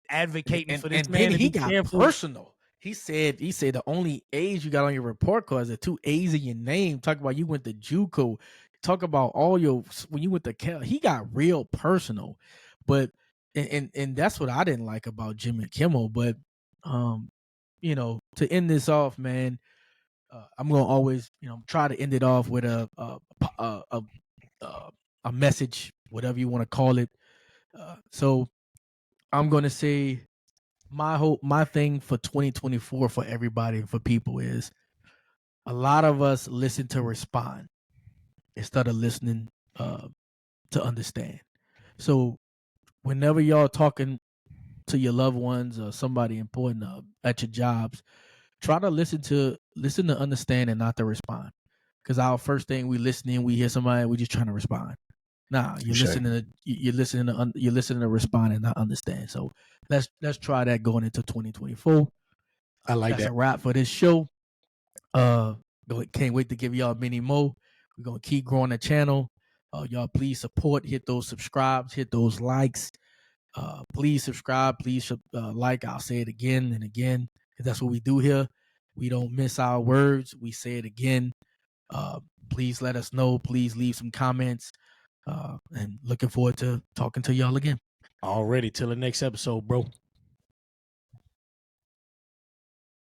advocating for this and man then to he be got canceled. personal. He said the only A's you got on your report card is the 2 A's in your name. Talk about you went to JUCO. Talk about when you went to Cal. He got real personal. But and that's what I didn't like about Jimmy Kimmel. But to end this off, man, I'm gonna always try to end it off with a message, whatever you want to call it. So I'm gonna say my thing for 2024 for everybody and for people is a lot of us listen to respond instead of listening to understand. So whenever y'all talking to your loved ones or somebody important at your jobs, try to listen to understand and not to respond. Because our first thing we listening, we hear somebody, we just trying to respond. Nah, you're listening to respond and not understand. So let's try that going into 2024. I like That's that. a wrap for this show. Can't wait to give y'all many more. We're gonna keep growing the channel. Y'all please support, hit those subscribes, hit those likes. Please subscribe, please like. I'll say it again and again because that's what we do here. We don't miss our words. We say it again. Please let us know. Please leave some comments. And looking forward to talking to y'all again. Already till the next episode, bro.